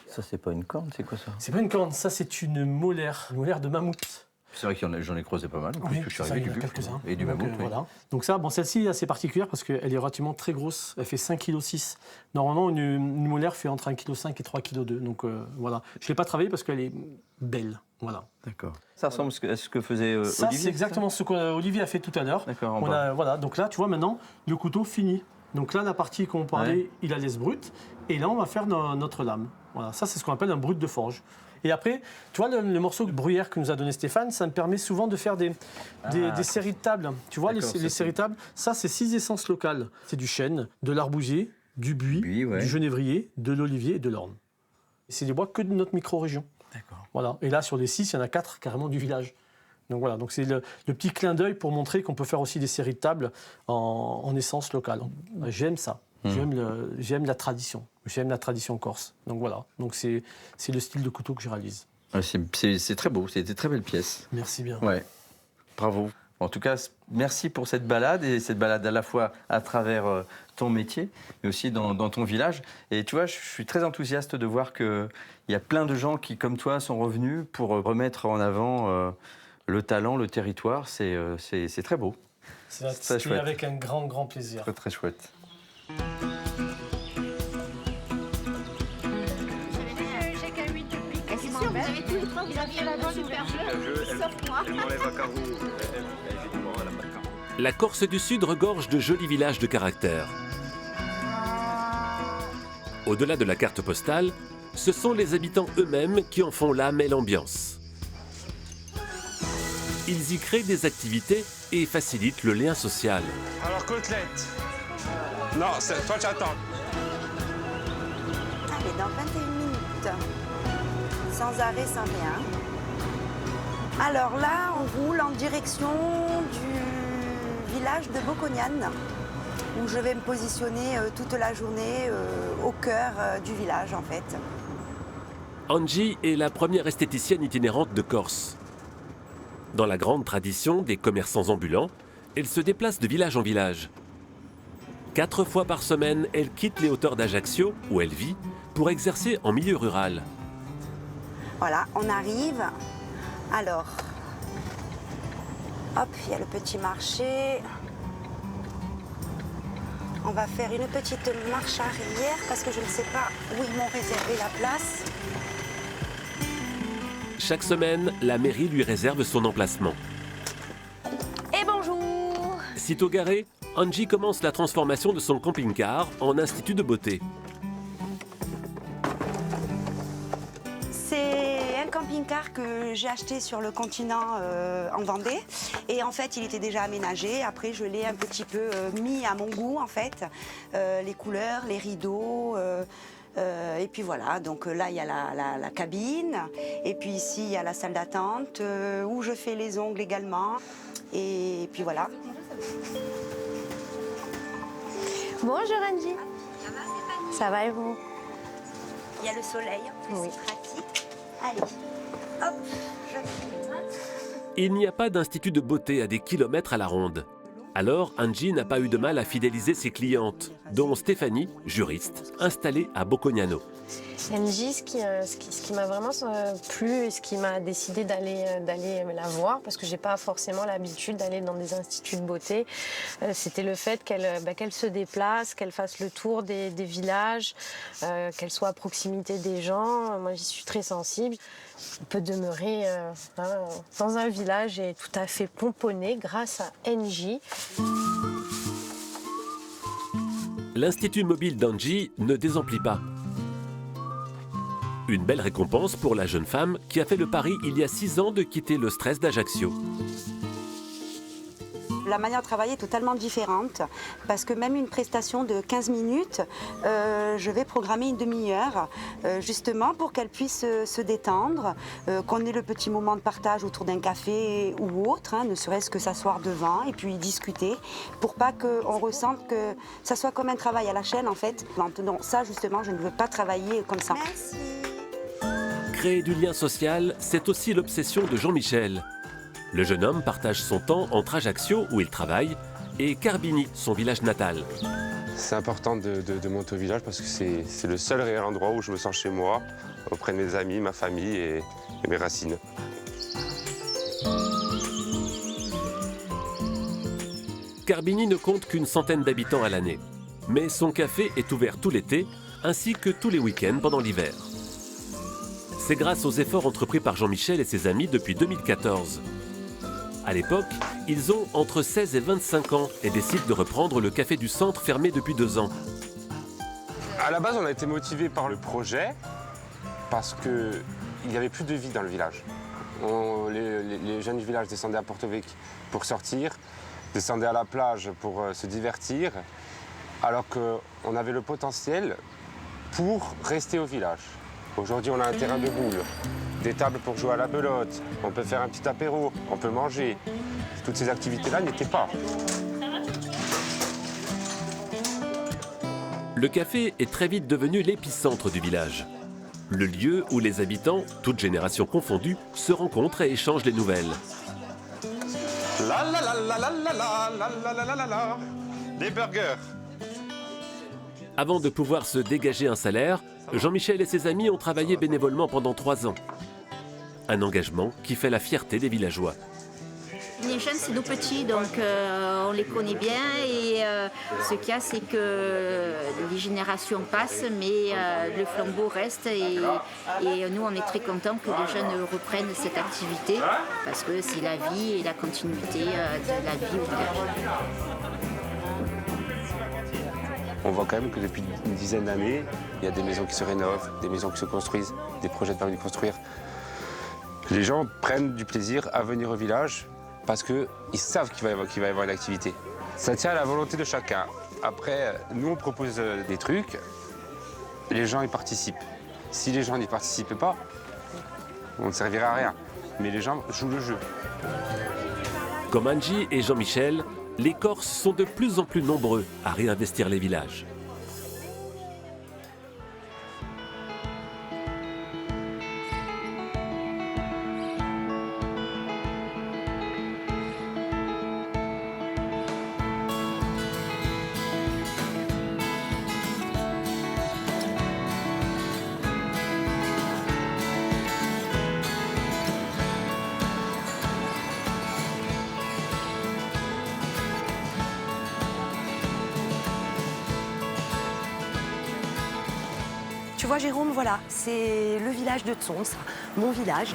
Ça, c'est pas une corne, c'est quoi ça? C'est pas une corne, ça c'est une molaire de mammouth. C'est vrai que j'en ai creusé pas mal. Oui, je suis arrivé du quelques-uns. Et du mammouth, oui. Voilà. Donc ça, celle-ci est assez particulière parce qu'elle est relativement très grosse. Elle fait 5,6 kg. Normalement, une molaire fait entre 1,5 kg et 3,2 kg. Donc voilà. Je ne l'ai pas travaillée parce qu'elle est belle. Voilà. D'accord. Ça ressemble à ce que faisait Olivier? Ça, c'est exactement ce qu'Olivier a fait tout à l'heure. D'accord. Voilà. Donc là, tu vois maintenant, le couteau fini. Donc là, la partie qu'on parlait, il a laisse brute. Et là, on va faire notre lame. Voilà. Ça, c'est ce qu'on appelle un brut de forge. Et après, tu vois, le morceau de bruyère que nous a donné Stéphane, ça me permet souvent de faire des séries de tables. Tu vois, les séries de tables, ça, c'est 6 essences locales. C'est du chêne, de l'arbousier, du buis, du genévrier, de l'olivier et de l'orne. C'est des bois que de notre micro-région. D'accord. Voilà. Et là, sur les 6, il y en a 4 carrément du village. Donc voilà, donc c'est le petit clin d'œil pour montrer qu'on peut faire aussi des séries de tables en essence locale. J'aime ça. J'aime la tradition. J'aime la tradition corse. Donc voilà. Donc c'est le style de couteau que je réalise. C'est très beau. C'est des très belles pièces. Merci bien. Ouais. Bravo. En tout cas, merci pour cette balade, et cette balade à la fois à travers ton métier, mais aussi dans ton village. Et tu vois, je suis très enthousiaste de voir qu'il y a plein de gens qui, comme toi, sont revenus pour remettre en avant le talent, le territoire. C'est très beau. C'est avec un grand, grand plaisir. Très, très chouette. Vous avez tous les trois, vous aviez la bonne super jeu, sauf moi. Elle m'enlève à carreau. La Corse du Sud regorge de jolis villages de caractère. Au-delà de la carte postale, ce sont les habitants eux-mêmes qui en font l'âme et l'ambiance. Ils y créent des activités et facilitent le lien social. Alors, côtelette. Non, toi, tu attends. Allez, dans 21 minutes. Sans arrêt, sans rien. Alors là, on roule en direction du village de Bocognan, où je vais me positionner toute la journée au cœur du village, en fait. Angie est la première esthéticienne itinérante de Corse. Dans la grande tradition des commerçants ambulants, elle se déplace de village en village. 4 fois par semaine, elle quitte les hauteurs d'Ajaccio, où elle vit, pour exercer en milieu rural. Voilà, on arrive. Alors, hop, il y a le petit marché. On va faire une petite marche arrière parce que je ne sais pas où ils m'ont réservé la place. Chaque semaine, la mairie lui réserve son emplacement. Et Sitôt garé, Angie commence la transformation de son camping-car en institut de beauté. C'est un camping-car que j'ai acheté sur le continent en Vendée. Et en fait, il était déjà aménagé. Après, je l'ai un petit peu mis à mon goût, en fait. Les couleurs, les rideaux. Et puis voilà, donc là, il y a la cabine. Et puis ici, il y a la salle d'attente où je fais les ongles également. Et puis voilà. Bonjour Angie. Ça va et vous? Il y a le soleil, oui. C'est pratique. Allez, hop, Il n'y a pas d'institut de beauté à des kilomètres à la ronde. Alors, Angie n'a pas eu de mal à fidéliser ses clientes, dont Stéphanie, juriste, installée à Bocognano. Angie, ce qui m'a vraiment plu et ce qui m'a décidé d'aller la voir, parce que j'ai pas forcément l'habitude d'aller dans des instituts de beauté, c'était le fait qu'elle se déplace, qu'elle fasse le tour des villages, qu'elle soit à proximité des gens. Moi, j'y suis très sensible. On peut demeurer dans un village et tout à fait pomponné grâce à Angie. L'institut mobile d'Angie ne désemplit pas. Une belle récompense pour la jeune femme qui a fait le pari il y a 6 ans de quitter le stress d'Ajaccio. La manière de travailler est totalement différente parce que même une prestation de 15 minutes, je vais programmer une demi-heure justement pour qu'elle puisse se détendre, qu'on ait le petit moment de partage autour d'un café ou autre, ne serait-ce que s'asseoir devant et puis discuter pour pas qu'on ressente que ça soit comme un travail à la chaîne en fait. Maintenant, ça justement, je ne veux pas travailler comme ça. Merci. Créer du lien social, c'est aussi l'obsession de Jean-Michel. Le jeune homme partage son temps entre Ajaccio, où il travaille, et Carbini, son village natal. C'est important de monter au village parce que c'est le seul réel endroit où je me sens chez moi, auprès de mes amis, ma famille et mes racines. Carbini ne compte qu'une centaine d'habitants à l'année. Mais son café est ouvert tout l'été, ainsi que tous les week-ends pendant l'hiver. C'est grâce aux efforts entrepris par Jean-Michel et ses amis depuis 2014. À l'époque, ils ont entre 16 et 25 ans et décident de reprendre le café du centre fermé depuis 2 ans. À la base, on a été motivés par le projet parce qu'il n'y avait plus de vie dans le village. Les jeunes du village descendaient à Porto-Vecchio pour sortir, descendaient à la plage pour se divertir, alors qu'on avait le potentiel pour rester au village. Aujourd'hui, on a un terrain de boules, des tables pour jouer à la belote, on peut faire un petit apéro, on peut manger. Toutes ces activités-là n'étaient pas. Le café est très vite devenu l'épicentre du village. Le lieu où les habitants, toutes générations confondues, se rencontrent et échangent des nouvelles. La la la la la la la la la la la la, les burgers. Avant de pouvoir se dégager un salaire, Jean-Michel et ses amis ont travaillé bénévolement pendant 3 ans. Un engagement qui fait la fierté des villageois. Les jeunes, c'est nos petits, donc on les connaît bien. Et ce qu'il y a, c'est que les générations passent, mais le flambeau reste. Et nous, on est très contents que les jeunes reprennent cette activité, parce que c'est la vie et la continuité de la vie au village. On voit quand même que depuis une dizaine d'années, il y a des maisons qui se rénovent, des maisons qui se construisent, des projets de permis de construire. Les gens prennent du plaisir à venir au village parce qu'ils savent qu'il va y avoir une activité. Ça tient à la volonté de chacun. Après, nous, on propose des trucs, les gens y participent. Si les gens n'y participent pas, on ne servira à rien. Mais les gens jouent le jeu. Comme Angie et Jean-Michel, les Corses sont de plus en plus nombreux à réinvestir les villages. Tu vois Jérôme, voilà, c'est le village de Tsons, mon village.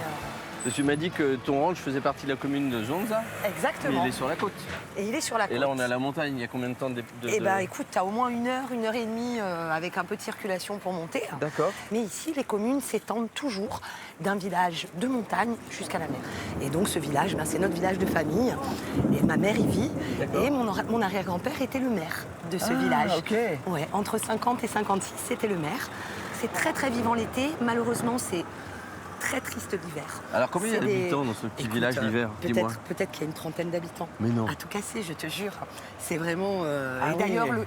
Tu m'as dit que ton ranch faisait partie de la commune de Zonza. Exactement. Mais il est sur la côte. Et il est sur la côte. Et là, on est à la montagne. Il y a combien de temps de... Eh bien, écoute, tu as au moins une heure et demie avec un peu de circulation pour monter. D'accord. Mais ici, les communes s'étendent toujours d'un village de montagne jusqu'à la mer. Et donc, ce village, c'est notre village de famille. Et ma mère y vit. Et mon arrière-grand-père était le maire de ce village. Ok. Ouais, entre 50 et 56, c'était le maire. C'est très, très vivant l'été. Malheureusement, c'est très triste l'hiver. Alors combien il y a d'habitants dans ce petit village l'hiver? Dis-moi. Peut-être qu'il y a une trentaine d'habitants. Mais non. À tout casser, je te jure. C'est vraiment... Ah et d'ailleurs, oui.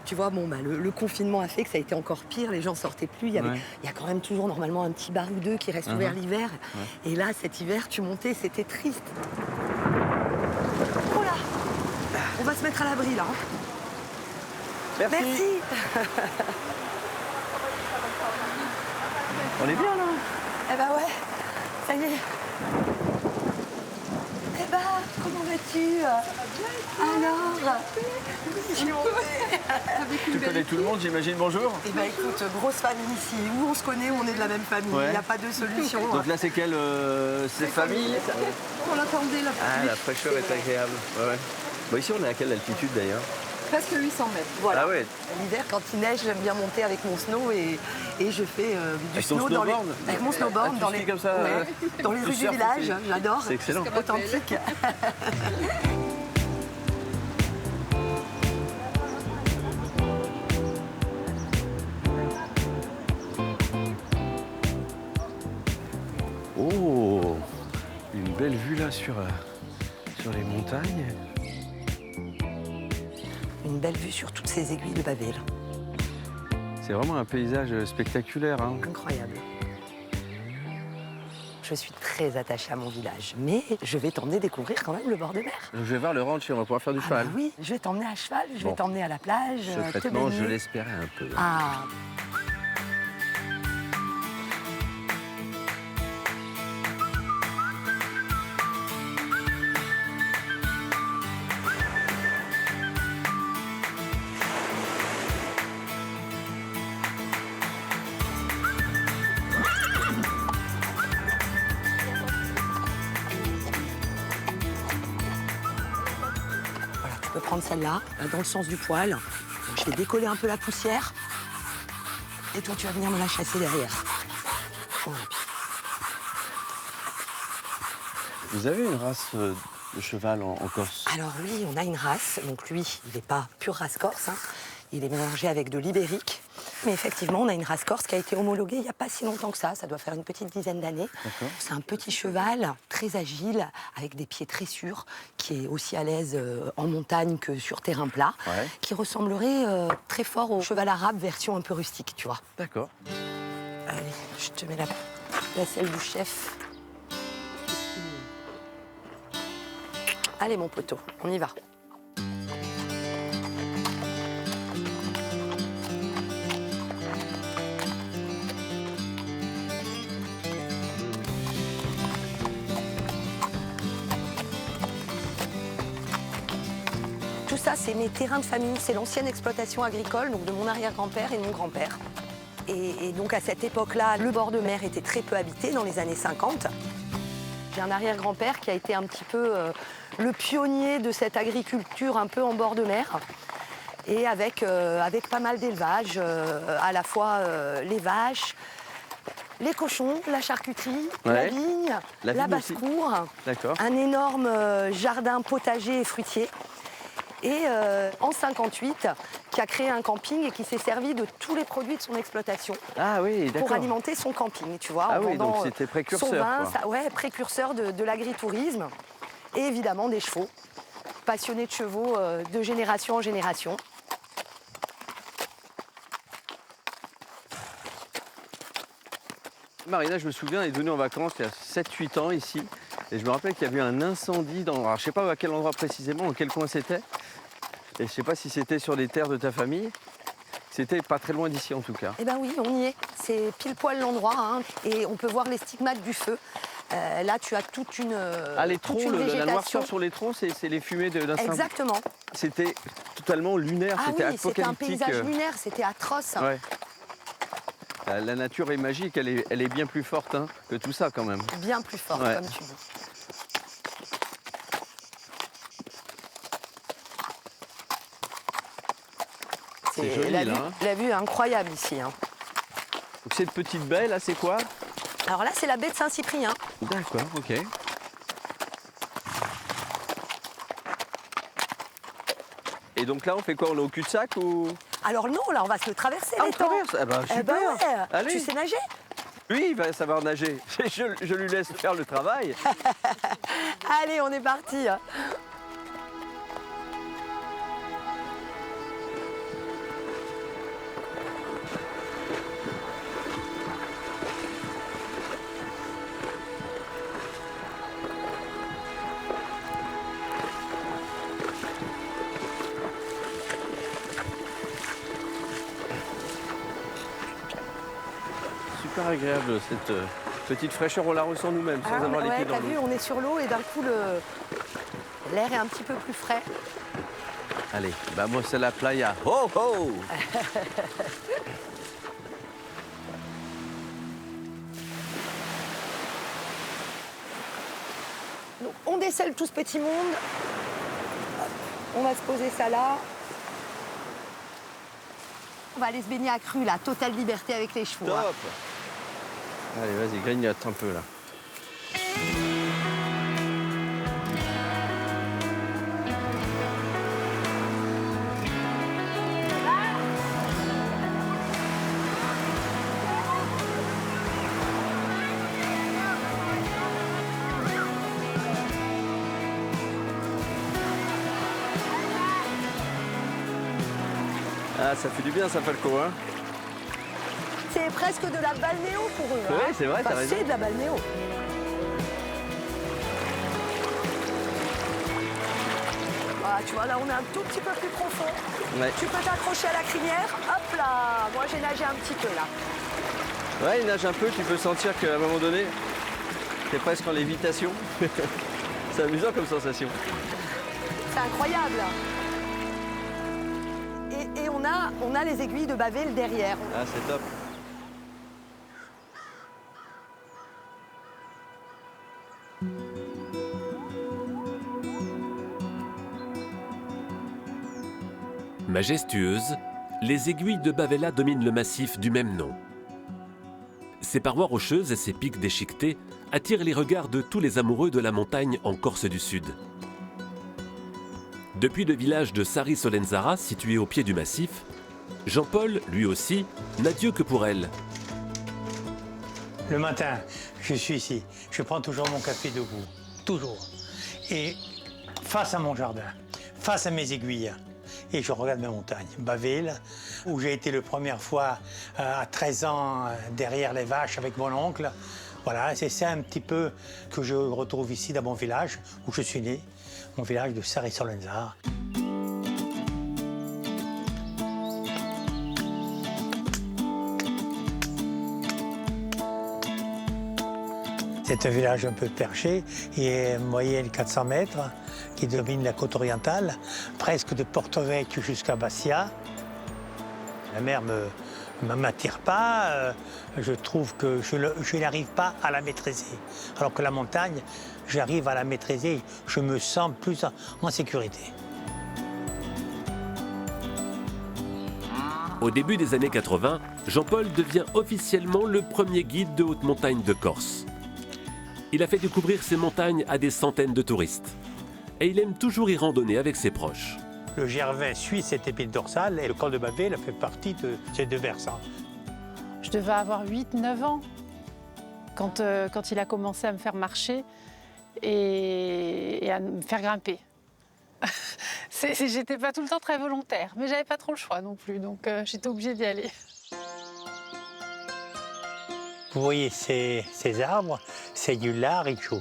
tu vois, le confinement a fait que ça a été encore pire. Les gens sortaient plus. Il y a quand même toujours normalement un petit bar ou deux qui reste ouvert l'hiver. Ouais. Et là, cet hiver, tu montais, c'était triste. Oh là! On va se mettre à l'abri, là. Merci. Merci. On est bien, là? Eh ben ouais, ça y est. Eh ben, comment vas-tu? Alors, tu connais tout le monde, j'imagine. Bonjour. Eh ben écoute, grosse famille ici. Où on se connaît, où on est de la même famille. Il n'y a pas de solution. Donc là, c'est quelle c'est famille? On l'attendait, la famille. Ah, la fraîcheur est agréable. Ouais. Bon, ici, on est à quelle altitude d'ailleurs? Presque 800 mètres. Voilà. Ah ouais. L'hiver, quand il neige, j'aime bien monter avec mon snow et je fais du snow dans les... Avec mon snowboard dans les... Comme ça, dans les rues du village. J'adore. C'est excellent. Authentique. Oh, une belle vue là sur les montagnes. Une belle vue sur toutes ces aiguilles de Babel. C'est vraiment un paysage spectaculaire. Hein. Incroyable. Je suis très attachée à mon village, mais je vais t'emmener découvrir quand même le bord de mer. Je vais voir le ranch et on va pouvoir faire du cheval. Bah oui, je vais t'emmener à cheval, je vais t'emmener à la plage. Secrètement, je l'espérais un peu. Ah. Prendre celle-là, dans le sens du poil. Donc, je vais décoller un peu la poussière. Et toi, tu vas venir me la chasser derrière. Voilà. Vous avez une race de cheval en Corse? Alors oui, on a une race. Donc lui, il n'est pas pure race corse. Hein. Il est mélangé avec de l'ibérique. Mais effectivement, on a une race corse qui a été homologuée il n'y a pas si longtemps que ça. Ça doit faire une petite dizaine d'années. C'est un petit cheval très agile, avec des pieds très sûrs, qui est aussi à l'aise en montagne que sur terrain plat, qui ressemblerait très fort au cheval arabe version un peu rustique, tu vois. D'accord. Allez, je te mets la selle du chef. Allez, mon poteau, on y va. Tout ça, c'est mes terrains de famille. C'est l'ancienne exploitation agricole, donc de mon arrière-grand-père et de mon grand-père. Et donc à cette époque-là, le bord de mer était très peu habité dans les années 50. J'ai un arrière-grand-père qui a été un petit peu le pionnier de cette agriculture un peu en bord de mer. Et avec pas mal d'élevage, à la fois les vaches, les cochons, la charcuterie, la vigne, la basse-cour, un énorme jardin potager et fruitier. Et en 58, qui a créé un camping et qui s'est servi de tous les produits de son exploitation pour alimenter son camping, tu vois. Ah oui, donc c'était précurseur. Son vin, précurseur de l'agritourisme. Et évidemment des chevaux, passionnés de chevaux de génération en génération. Marina, je me souviens, est venue en vacances il y a 7-8 ans ici. Et je me rappelle qu'il y avait eu un incendie dans... Alors, je ne sais pas à quel endroit précisément, dans quel coin c'était. Et je ne sais pas si c'était sur les terres de ta famille. C'était pas très loin d'ici en tout cas. Eh bien oui, on y est. C'est pile poil l'endroit. Hein, et on peut voir les stigmates du feu. Là, tu as toute une les troncs, la noirceur sur les troncs, c'est les fumées de l'incendie. Exactement. C'était totalement lunaire, c'était apocalyptique. C'était un paysage lunaire, c'était atroce. Ouais. La nature est magique, elle est bien plus forte hein, que tout ça quand même. Bien plus forte, Ouais. comme tu dis. C'est joli la là. vue, Hein. la vue est incroyable ici. Hein. Donc cette petite baie là, c'est quoi? Alors là, c'est la baie de Saint-Cyprien. D'accord, ok. Et donc là, on fait quoi? On est au cul-de-sac ou? Alors non, là, on va se le traverser. Ah, on l'étang. traverse. Ah bah, Eh super. ben ouais. Allez. Tu sais nager? Lui, il va savoir nager. Je lui laisse faire le travail. Allez, on est parti. Super agréable cette petite fraîcheur, on la ressent nous-mêmes sans avoir les pieds dans t'as vu, l'eau. on est sur l'eau et d'un coup, l'air est un petit peu plus frais. Allez, vamos a la playa. Oh oh! Donc, on décèle tout ce petit monde. On va se poser ça là. On va aller se baigner à cru, là. Totale liberté avec les chevaux. hein. Top! Allez, vas-y, grignote un peu là. Ah, ça fait du bien ça, Falco, hein? C'est presque de la balnéo pour eux. Ouais, hein. c'est vrai, t'as Enfin, raison. c'est de la balnéo. Ah, tu vois, là, on est un tout petit peu plus profond. Ouais. Tu peux t'accrocher à la crinière. Hop là. Moi, j'ai nagé un petit peu, là. Ouais, il nage un peu, tu peux sentir qu'à un moment donné, t'es presque en lévitation. C'est amusant comme sensation. C'est incroyable. Et on a les aiguilles de Bavel derrière. Ah, c'est top. Majestueuses, les aiguilles de Bavella dominent le massif du même nom. Ses parois rocheuses et ses pics déchiquetés attirent les regards de tous les amoureux de la montagne en Corse du Sud. Depuis le village de Sari Solenzara, situé au pied du massif, Jean-Paul, lui aussi, n'a Dieu que pour elle. Le matin, je suis ici. Je prends toujours mon café debout. Toujours. Et face à mon jardin, face à mes aiguilles. Et je regarde ma montagne, Bavel, où j'ai été la première fois à 13 ans derrière les vaches avec mon oncle. Voilà, c'est ça un petit peu que je retrouve ici dans mon village où je suis né, mon village de Sari Solenzara. C'est un village un peu perché, il est moyenne 400 mètres, qui domine la côte orientale, presque de Porto Vecchio jusqu'à Bastia. La mer ne m'attire pas, je trouve que je n'arrive pas à la maîtriser. Alors que la montagne, j'arrive à la maîtriser, je me sens plus en sécurité. Au début des années 80, Jean-Paul devient officiellement le premier guide de haute montagne de Corse. Il a fait découvrir ces montagnes à des centaines de touristes. Et il aime toujours y randonner avec ses proches. Le Gervais suit cette épine dorsale et le col de Bavel fait partie de ces deux versants. Je devais avoir 8-9 ans quand il a commencé à me faire marcher et à me faire grimper. J'étais pas tout le temps très volontaire, mais j'avais pas trop le choix non plus, donc j'étais obligée d'y aller. Vous voyez ces arbres, c'est du larigot.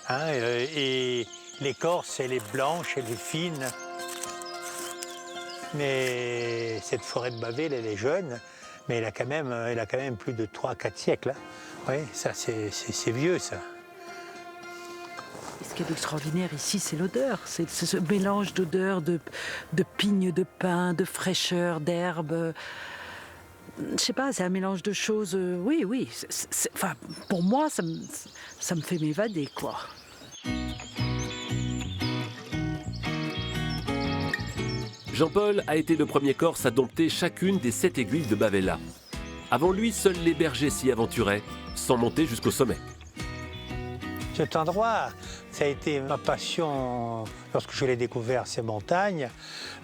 Hein, et l'écorce, elle est blanche, elle est fine. Mais cette forêt de Bavel, elle est jeune, mais elle a quand même plus de 3-4 siècles. Hein. Oui, ça, c'est vieux, ça. Et ce qui est extraordinaire ici, c'est l'odeur. C'est ce mélange d'odeurs, de pignes, de pin, de fraîcheur, d'herbe. je sais pas, c'est un mélange de choses. Oui, oui. Enfin, pour moi, ça me fait m'évader, quoi. Jean-Paul a été le premier Corse à dompter chacune des 7 aiguilles de Bavella. Avant lui, seuls les bergers s'y aventuraient, sans monter jusqu'au sommet. Cet endroit, ça a été ma passion lorsque je l'ai découvert, ces montagnes.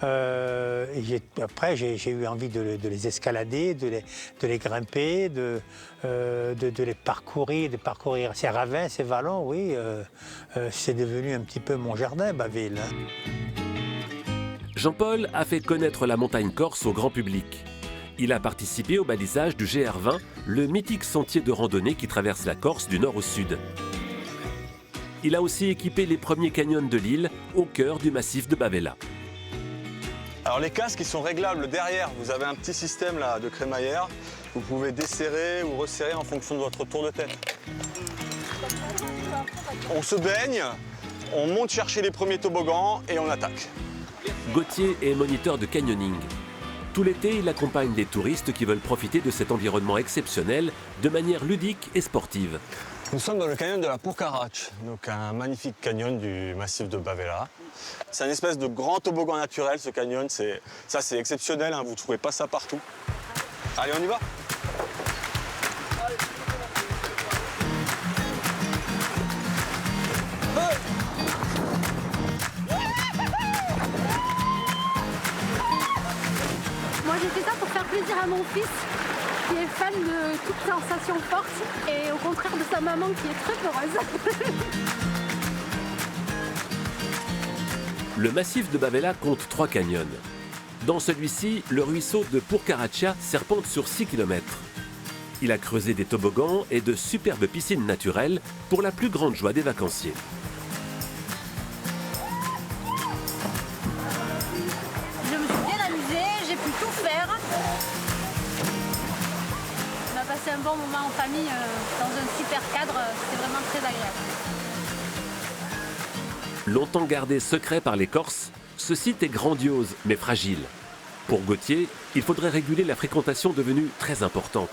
Après, j'ai eu envie de les escalader, de les grimper, de les parcourir, de parcourir ces ravins, ces vallons. Oui, c'est devenu un petit peu mon jardin, Baville. Jean-Paul a fait connaître la montagne corse au grand public. Il a participé au balisage du GR20, le mythique sentier de randonnée qui traverse la Corse du nord au sud. Il a aussi équipé les premiers canyons de l'île, au cœur du massif de Bavella. Alors les casques, ils sont réglables derrière. Vous avez un petit système là de crémaillère. Vous pouvez desserrer ou resserrer en fonction de votre tour de tête. On se baigne, on monte chercher les premiers toboggans et on attaque. Gauthier est moniteur de canyoning. Tout l'été, il accompagne des touristes qui veulent profiter de cet environnement exceptionnel de manière ludique et sportive. Nous sommes dans le canyon de la Purcarach, donc un magnifique canyon du massif de Bavella. C'est une espèce de grand toboggan naturel, ce canyon. C'est exceptionnel, hein, vous ne trouvez pas ça partout. Allez, on y va. Moi, j'ai fait ça pour faire plaisir à mon fils, qui est fan de toutes sensations fortes, et au contraire de sa maman qui est très peureuse. Le massif de Bavella compte 3 canyons. Dans celui-ci, le ruisseau de Purcaraccia serpente sur 6 km. Il a creusé des toboggans et de superbes piscines naturelles pour la plus grande joie des vacanciers. Je me suis bien amusée, j'ai pu tout faire. On a passé un bon moment en famille dans un super cadre, c'était vraiment très agréable. Longtemps gardé secret par les Corses, ce site est grandiose mais fragile. Pour Gauthier, il faudrait réguler la fréquentation devenue très importante.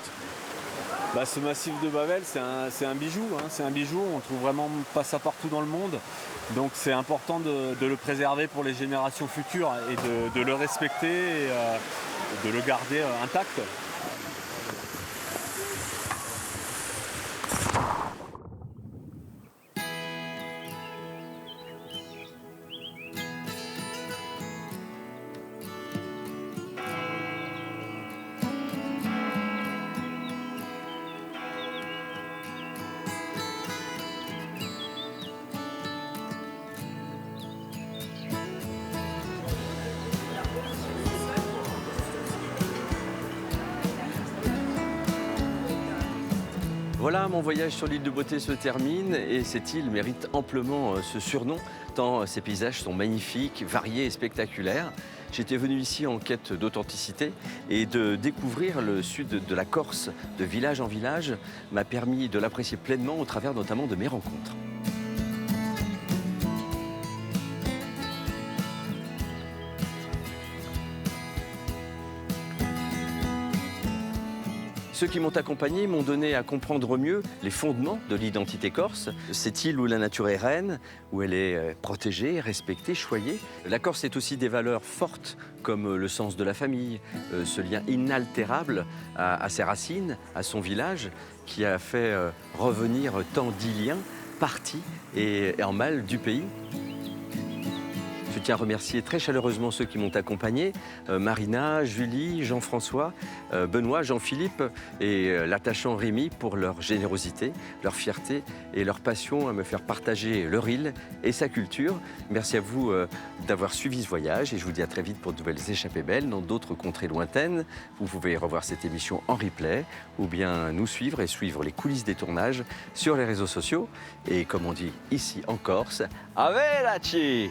Ce massif de Bavella, c'est un bijou. Hein. C'est un bijou, on ne trouve vraiment pas ça partout dans le monde. Donc c'est important de le préserver pour les générations futures et de le respecter et de le garder intact. Voilà, mon voyage sur l'île de Beauté se termine et cette île mérite amplement ce surnom, tant ses paysages sont magnifiques, variés et spectaculaires. J'étais venu ici en quête d'authenticité et de découvrir le sud de la Corse de village en village m'a permis de l'apprécier pleinement au travers notamment de mes rencontres. Ceux qui m'ont accompagné m'ont donné à comprendre mieux les fondements de l'identité corse. Cette île où la nature est reine, où elle est protégée, respectée, choyée. La Corse est aussi des valeurs fortes comme le sens de la famille, ce lien inaltérable à ses racines, à son village, qui a fait revenir tant d'Iliens partis et en mal du pays. Je tiens à remercier très chaleureusement ceux qui m'ont accompagné, Marina, Julie, Jean-François, Benoît, Jean-Philippe et l'attachant Rémi pour leur générosité, leur fierté et leur passion à me faire partager leur île et sa culture. Merci à vous d'avoir suivi ce voyage et je vous dis à très vite pour de nouvelles échappées belles dans d'autres contrées lointaines. Vous pouvez revoir cette émission en replay ou bien nous suivre et suivre les coulisses des tournages sur les réseaux sociaux. Et comme on dit ici en Corse, Ave la ci!